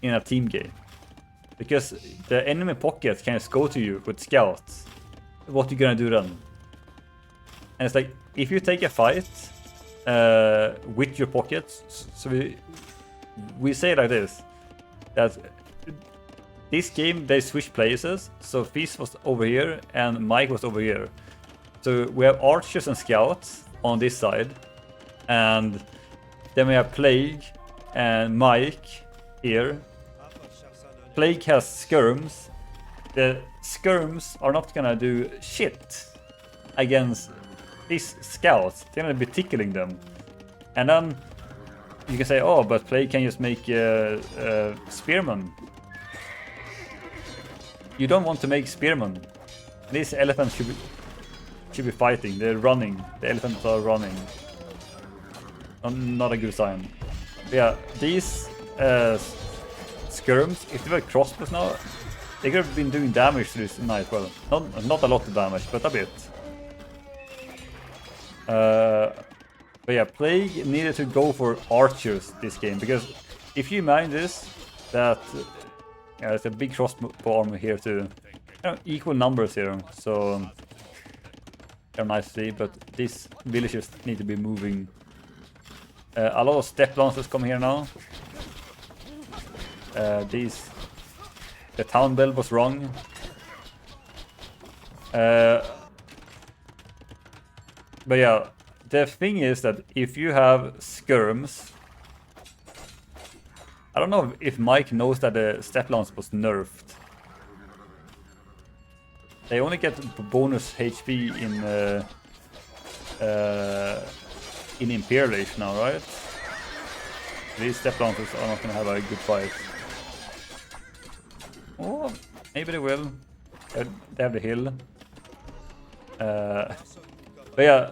in a team game. Because the enemy pockets can just go to you with scouts. What you gonna do then? And it's like, if you take a fight with your pockets, so we say like this, that this game they switch places, so Fizz was over here and Mike was over here. So we have archers and scouts on this side, and then we have Plague and Mike here. Plague has skirms. The skirms are not gonna do shit against these scouts. They're gonna be tickling them. And then you can say, oh, but Plague can just make spearmen. You don't want to make spearmen. These elephants should be fighting. They're running. The elephants are running. Not a good sign. But yeah, these skirms, if they were crossbows now, they could have been doing damage to this knight. Well, not a lot of damage, but a bit. But yeah, Plague needed to go for archers this game, because if you mind this, that there's a big crossbow armor here too. Equal numbers here, so they're nice to see, but these villagers need to be moving. A lot of step lancers come here now. The town bell was wrong. But yeah, the thing is that if you have skirms, I don't know if Mike knows that the step lance was nerfed. They only get bonus HP in Imperial Age now, right? These step launchers are not gonna have a good fight. Oh, maybe they will. They have the hill. But yeah,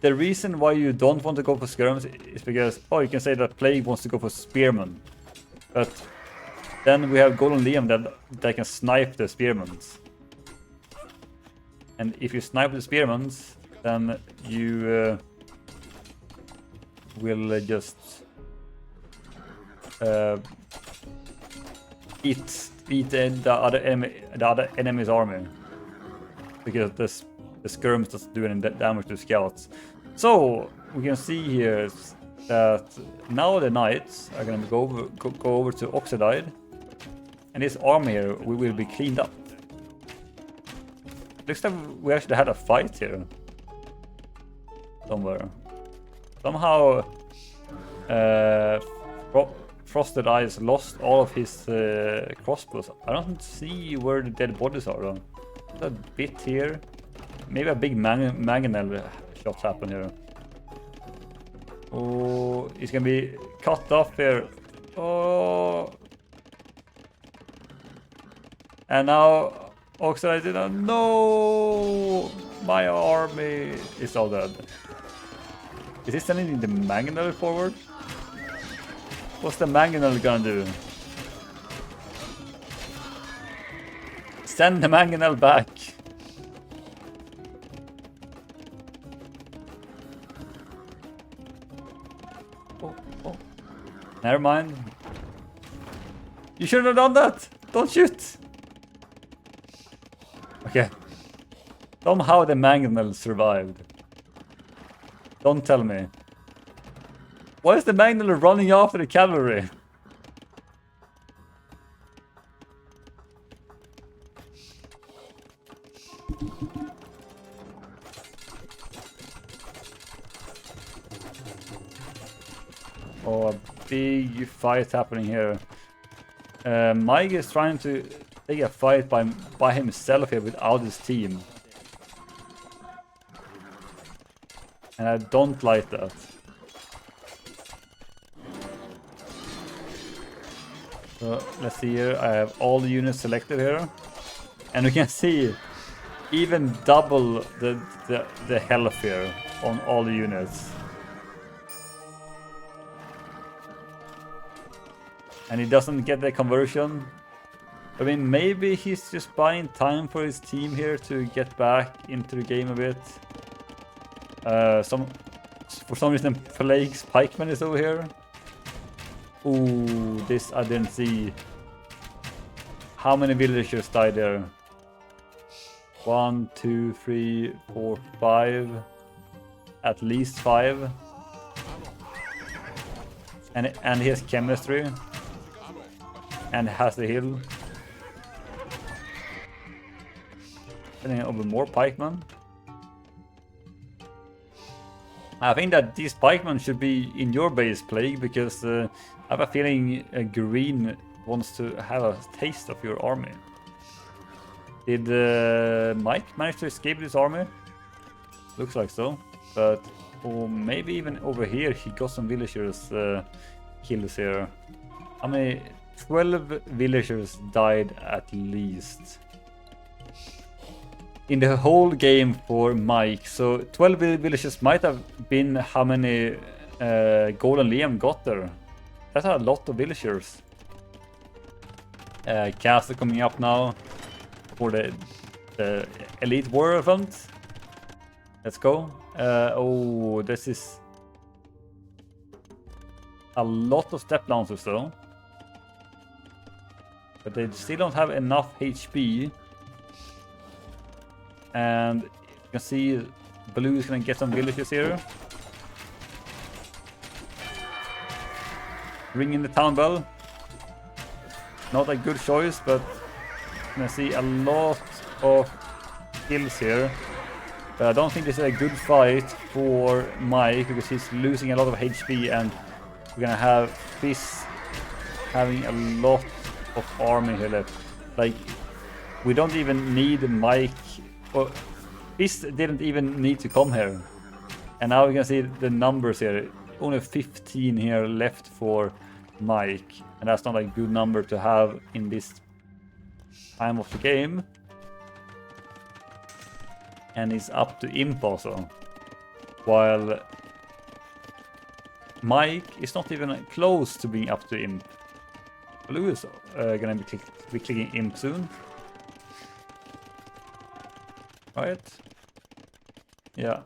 the reason why you don't want to go for skirms is because, oh, you can say that Plague wants to go for Spearman. But then we have Golden Liam that can snipe the Spearmans. And if you snipe the Spearmans, then you will just eat the other enemy's army, because the skirms doesn't do any damage to scouts. So we can see here that now the knights are going to go over to Oxidide, and this army here will be cleaned up. Looks like we actually had a fight here somewhere. Somehow Frosted Eyes lost all of his crossbows. I don't see where the dead bodies are though. There's a bit here. Maybe a big mangonel shot happen here. Oh, he's gonna be cut off here. Oh. And now Oxide, no! My army is all dead. Is he sending the mangonel forward? What's the mangonel gonna do? Send the mangonel back. Oh. Never mind. You shouldn't have done that. Don't shoot. Okay. Somehow the mangonel survived. Don't tell me. Why is the mangonel running after the cavalry? Oh, a big fight happening here. Mike is trying to take a fight by himself here without his team. And I don't like that. So let's see here, I have all the units selected here. And we can see even double the health here on all the units. And he doesn't get the conversion. I mean, maybe he's just buying time for his team here to get back into the game a bit. For some reason, Plague's pikeman is over here. Ooh, this I didn't see. How many villagers died there? 1, 2, 3, 4, 5. At least 5. And he has chemistry. And has the heal. Sending over more pikemen. I think that these pikemen should be in your base, Plague, because I have a feeling Green wants to have a taste of your army. Did Mike manage to escape this army? Looks like so. But or maybe even over here he got some villagers kills here. How many? 12 villagers died at least. In the whole game for Mike. So 12 villagers might have been how many Golden Liam got there. That's a lot of villagers. Castle coming up now for the Elite Warrior Front. Let's go. Oh, this is a lot of step lancers though. But they still don't have enough HP. And you can see Blue is going to get some villages here. Ring in the town bell. Not a good choice, but you can see a lot of kills here. But I don't think this is a good fight for Mike, because he's losing a lot of HP, and we're going to have Fizz having a lot of army here left. Like, we don't even need Mike. Well, Fizz didn't even need to come here. And now we can see the numbers here. only 15 here left for Mike, and that's not a good number to have in this time of the game. And he's up to imp also, while Mike is not even close to being up to imp. Blue is gonna be clicking imp soon, right? Yeah.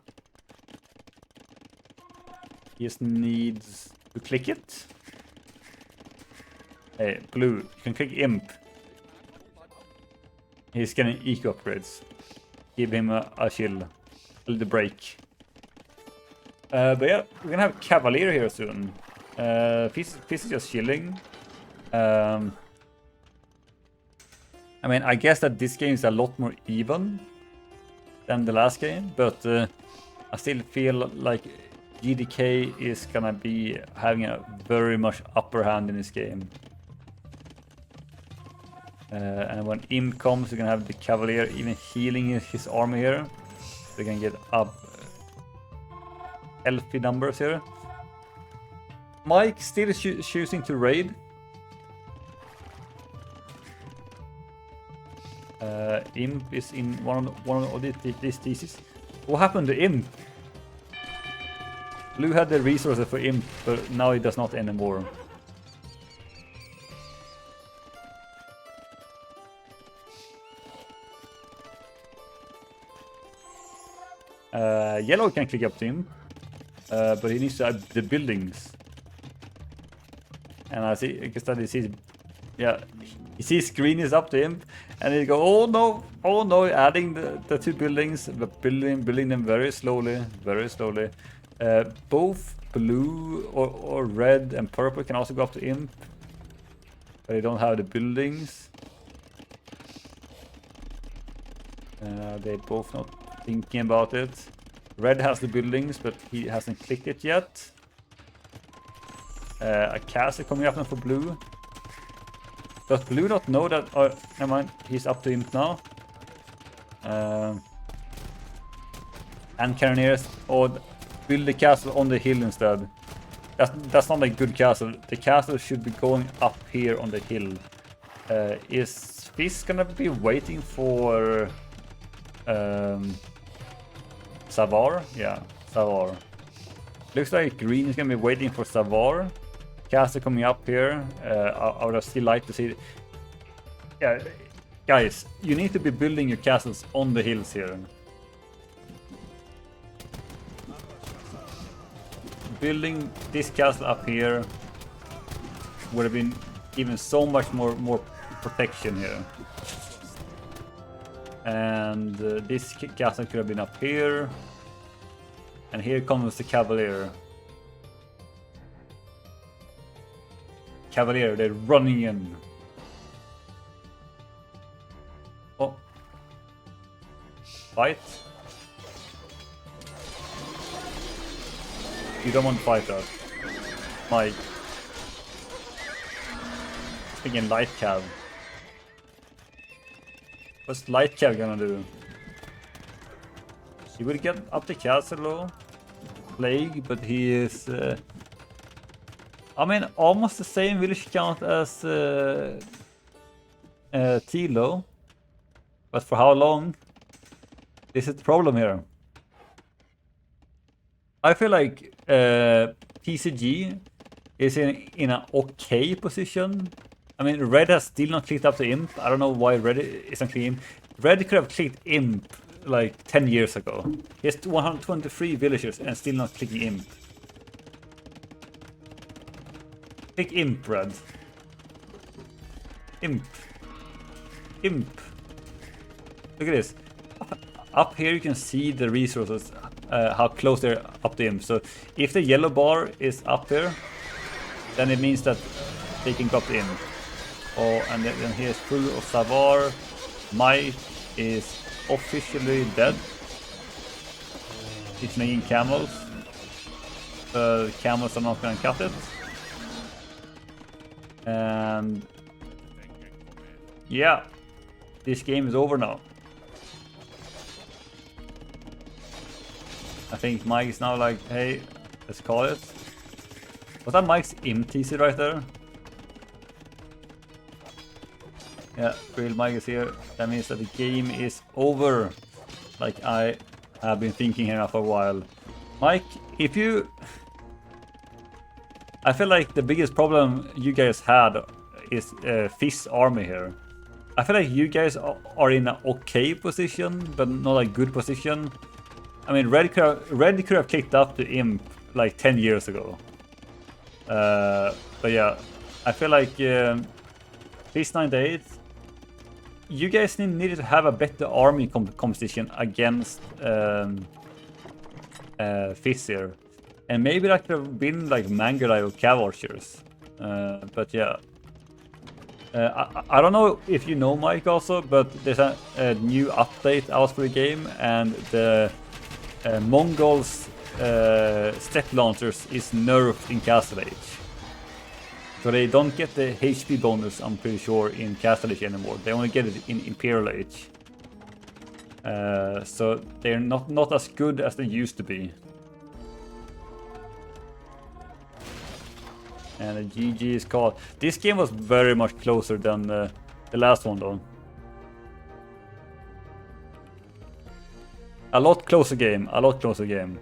He just needs to click it. Hey, blue, you can click imp. He's getting eco upgrades. Give him a chill, a little break. But yeah, we're gonna have Cavalier here soon. Peace is just chilling. I mean, I guess that this game is a lot more even than the last game, but I still feel like GDK is gonna be having a very much upper hand in this game. And when Imp comes, we're gonna have the Cavalier even healing his army here. We're gonna get up healthy numbers here. Mike still choosing to raid. Imp is in one of these theses. What happened to Imp? Blue had the resources for Imp, but now he does not anymore. Yellow can click up to him, but he needs to add the buildings. And I guess that he sees, yeah, he sees green is up to him, and he go, oh no, adding the two buildings, but building them very slowly. Both blue or red and purple can also go up to imp, but they don't have the buildings. They both not thinking about it. Red has the buildings, but he hasn't clicked it yet. A castle coming up now for blue. Does blue not know that? Oh, never mind. He's up to imp now. And Cannoneers, or build the castle on the hill instead. That's not a good castle. The castle should be going up here on the hill. Is Fizz gonna be waiting for Savar? Yeah, Savar. Looks like green is gonna be waiting for Savar. Castle coming up here. I would still like to see. Yeah, guys, you need to be building your castles on the hills here. Building this castle up here would have been even so much more protection here. And this castle could have been up here. And here comes the Cavalier. Cavalier, they're running in. Oh. Fight. You don't want to fight that. Mike. Thinking light cav. What's light cav gonna do? He will get up the castle though. Plague, but he is I mean almost the same village count as Tilo. But for how long? This is the problem here. I feel like PCG is in an okay position. I mean, Red has still not clicked up the imp. I don't know why Red isn't clicking imp. Red could have clicked imp like 10 years ago. He has 123 villagers and still not clicking imp. Click imp, Red. Imp. Imp. Look at this. Up here you can see the resources, how close they're up to imp. So if the yellow bar is up there, then it means that they can go up to imp. Oh, and then here's crew of Savar. Mike is officially dead. He's making camels. The camels are not gonna cut it. And yeah, this game is over now. I think Mike is now like, hey, let's call it. Was that Mike's MTC right there? Yeah, real Mike is here. That means that the game is over. Like I have been thinking here now for a while. Mike, if you... I feel like the biggest problem you guys had is Fizz army here. I feel like you guys are in an okay position, but not a good position. I mean, Red could have kicked up the Imp like 10 years ago. But yeah, I feel like Fizz 98, you guys needed to have a better army composition against Fizz here. And maybe that could have been like Mangudai or Cav Archers. But yeah. I don't know if you know, Mike, also, but there's a new update out for the game, and the Mongols step launchers is nerfed in Castle Age. So they don't get the HP bonus, I'm pretty sure, in Castle Age anymore. They only get it in Imperial Age. So they're not as good as they used to be. And the GG is called. This game was very much closer than the last one, though. A lot closer game. A lot closer game.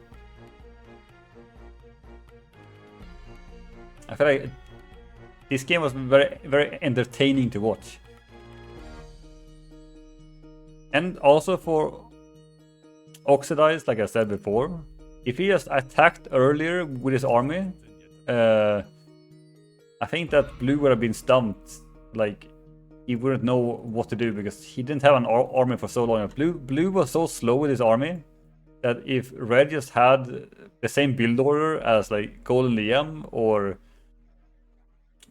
I feel like this game was very entertaining to watch. And also for Oxidized, like I said before, if he just attacked earlier with his army, I think that Blue would have been stumped. Like, he wouldn't know what to do because he didn't have an army for so long. Blue was so slow with his army that if Red just had the same build order as like Golden Liam or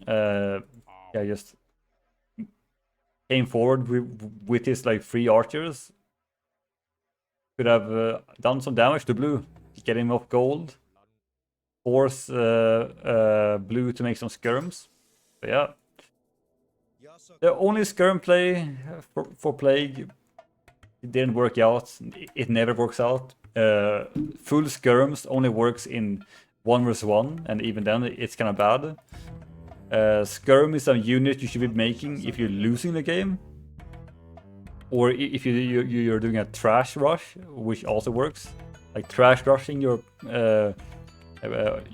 yeah, just came forward with his like 3 archers, could have done some damage to Blue, get him off gold. Force Blue to make some skirms. But yeah. The only skirm play for Plague, it didn't work out. It never works out. Full skirms only works in 1 vs 1, and even then it's kind of bad. Skirm is a unit you should be making if you're losing the game. Or if you're doing a trash rush, which also works. Like trash rushing your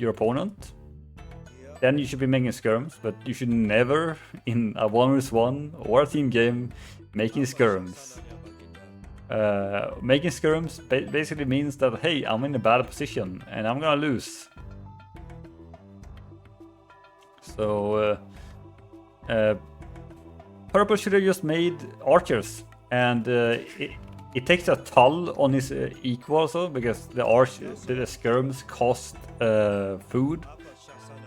opponent, then you should be making skirms, but you should never in a 1 vs 1 or a team game making skirms. Making skirms basically means that, hey, I'm in a bad position and I'm gonna lose. So Purple should have just made archers, and it takes a toll on his eco also, because the skirms cost food.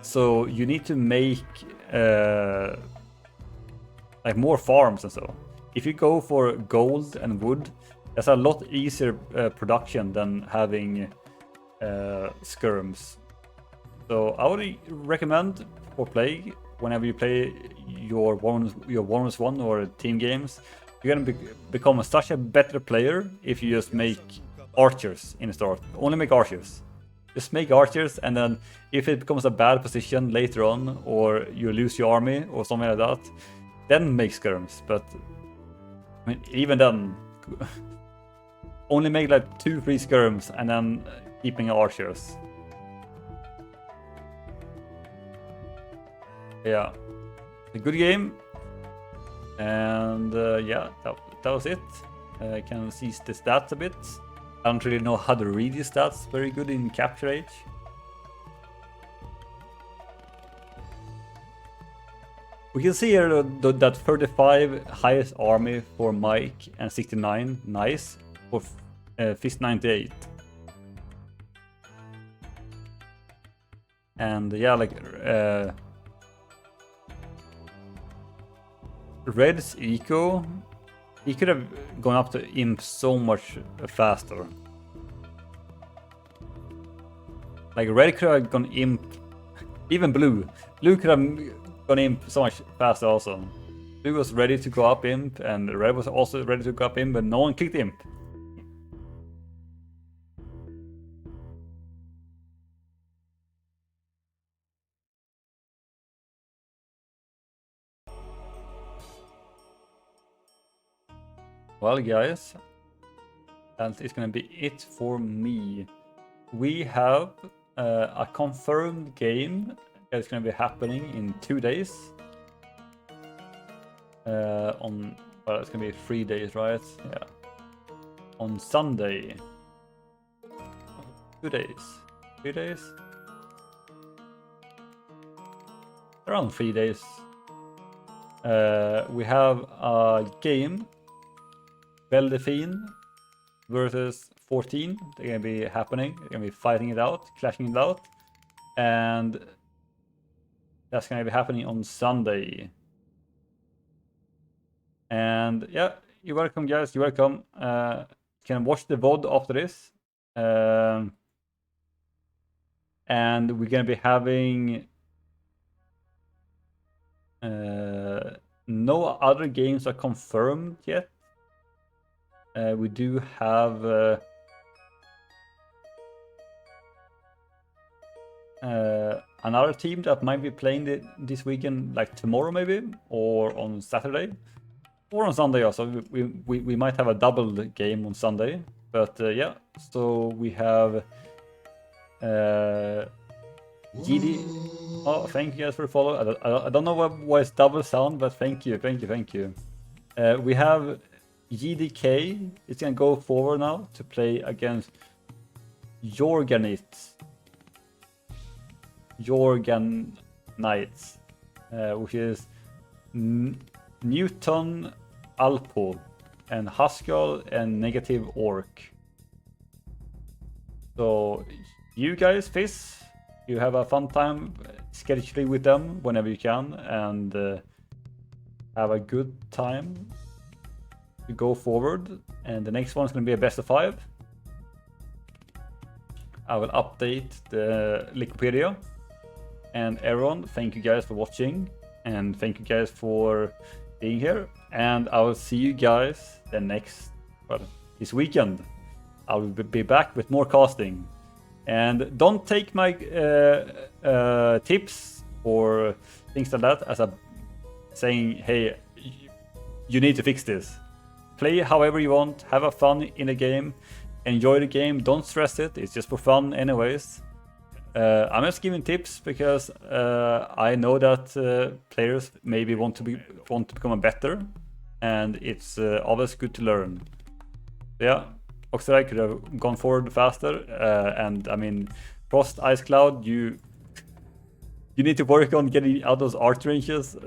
So you need to make like more farms and so. If you go for gold and wood, that's a lot easier production than having skirms. So I would recommend for Plague, whenever you play your 1 vs 1 or team games, you're gonna become such a better player if you just make archers in the start. Only make archers. Just make archers, and then if it becomes a bad position later on, or you lose your army or something like that, then make skirms. But I mean, even then, only make like 2-3 skirms and then keeping archers. Yeah, a good game. And yeah, that was it. I can see the stats a bit. I don't really know how to read these stats very good in Capture Age. We can see here that 35 highest army for Mike and 69, nice, for Fizz 98. And yeah, like Red's eco, he could have gone up to Imp so much faster. Like Red could have gone Imp, even Blue. Blue could have gone Imp so much faster also. Blue was ready to go up Imp, and Red was also ready to go up Imp, but no one clicked Imp. Well, guys, that is gonna be it for me. We have a confirmed game that's gonna be happening in 2 days. Well, it's gonna be 3 days, right? Yeah. On Sunday. 2 days. 3 days? Around 3 days. We have a game. Beldefin versus 14. They're gonna be happening. They're gonna be fighting it out, clashing it out. And that's gonna be happening on Sunday. And yeah, you're welcome, guys. You're welcome. You can watch the VOD after this. And we're gonna be having no other games are confirmed yet. We do have another team that might be playing this weekend, like tomorrow maybe, or on Saturday, or on Sunday also. We might have a double game on Sunday, but yeah. So we have GD. Oh, thank you guys for the follow. I don't know why it's double sound, but thank you. We have GDK. It's gonna go forward now to play against Jorganites, which is Newton Alpo and Haskell and Negative Orc. So you guys, Fizz, you have a fun time scheduling with them whenever you can, and have a good time to go forward. And the next one's going to be a best of 5. I will update the Wikipedia. And everyone, thank you guys for watching, and thank you guys for being here. And I will see you guys this weekend. I will be back with more casting. And don't take my tips or things like that as a saying, hey, you need to fix this. Play however you want, have a fun in the game, enjoy the game, don't stress it, it's just for fun anyways. I'm just giving tips because I know that players maybe want to become better, and it's always good to learn. Yeah. Oxidai could have gone forward faster, and I mean, Frost, Ice Cloud, you need to work on getting out those art ranges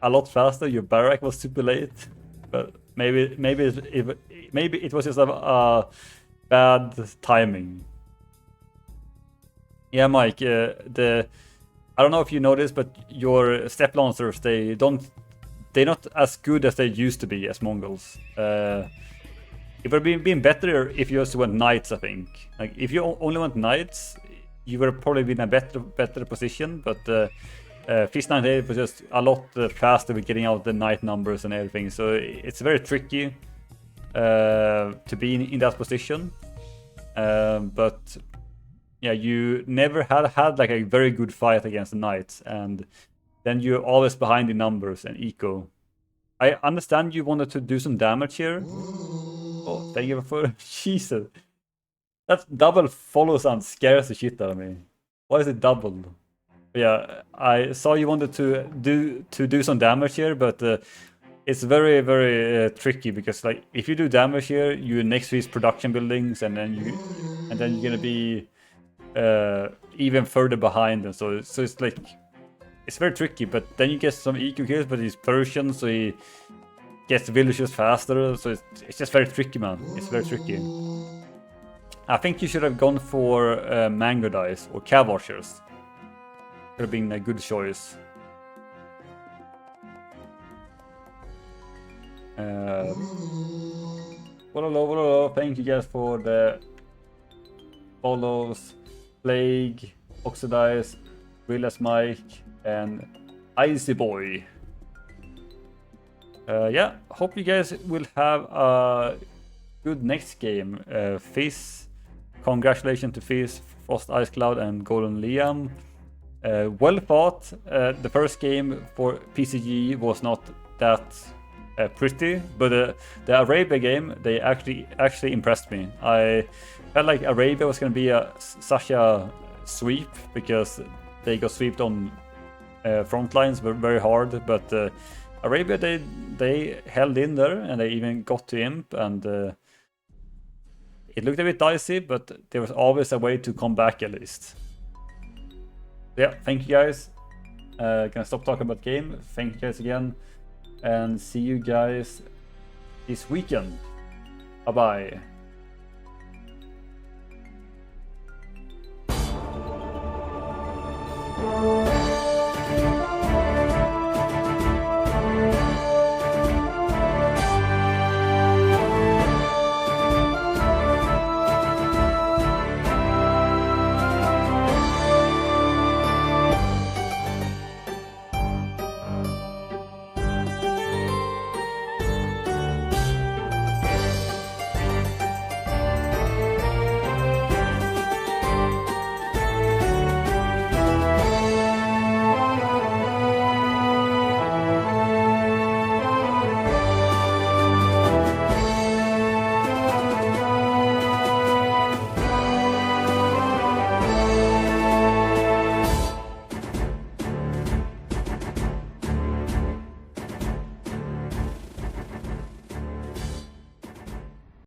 a lot faster. Your barrack was super late, but maybe it was just a bad timing. Yeah, Mike. I don't know if you noticed, but your step lancers they're not as good as they used to be as Mongols. It would have been better if you just went knights, I think. Like, if you only went knights, you would have probably been in a better position, but Fizz 98 was just a lot faster with getting out the knight numbers and everything, so it's very tricky to be in that position. But yeah, you never had like a very good fight against the knights, and then you're always behind in numbers and eco. I understand you wanted to do some damage here. Oh, thank you for Jesus. That double follow sound scares the shit out of me. Why is it doubled? Yeah, I saw you wanted to do some damage here, but it's very, very tricky because like if you do damage here, you're next to these production buildings, and then you're gonna be even further behind, and so it's like it's very tricky. But then you get some EQ kills, but he's Persian, so he gets villagers faster, so it's just very tricky, man. It's very tricky. I think you should have gone for Mango Dice or Cav Archers. Could have been a good choice. Hello. Thank you guys for the follows. Plague, Oxidize, Willis Mike, and Icy Boy. Yeah, hope you guys will have a good next game. Fizz, congratulations to Fizz, Frost, Ice Cloud, and Golden Liam. Well fought. The first game for PCG was not that pretty, but the Arabia game, they actually impressed me. I felt like Arabia was going to be such a sweep because they got swept on front lines very hard, but Arabia they held in there and they even got to Imp, and it looked a bit dicey, but there was always a way to come back at least. Yeah, thank you guys. Gonna stop talking about game. Thank you guys again, and see you guys this weekend. Bye bye.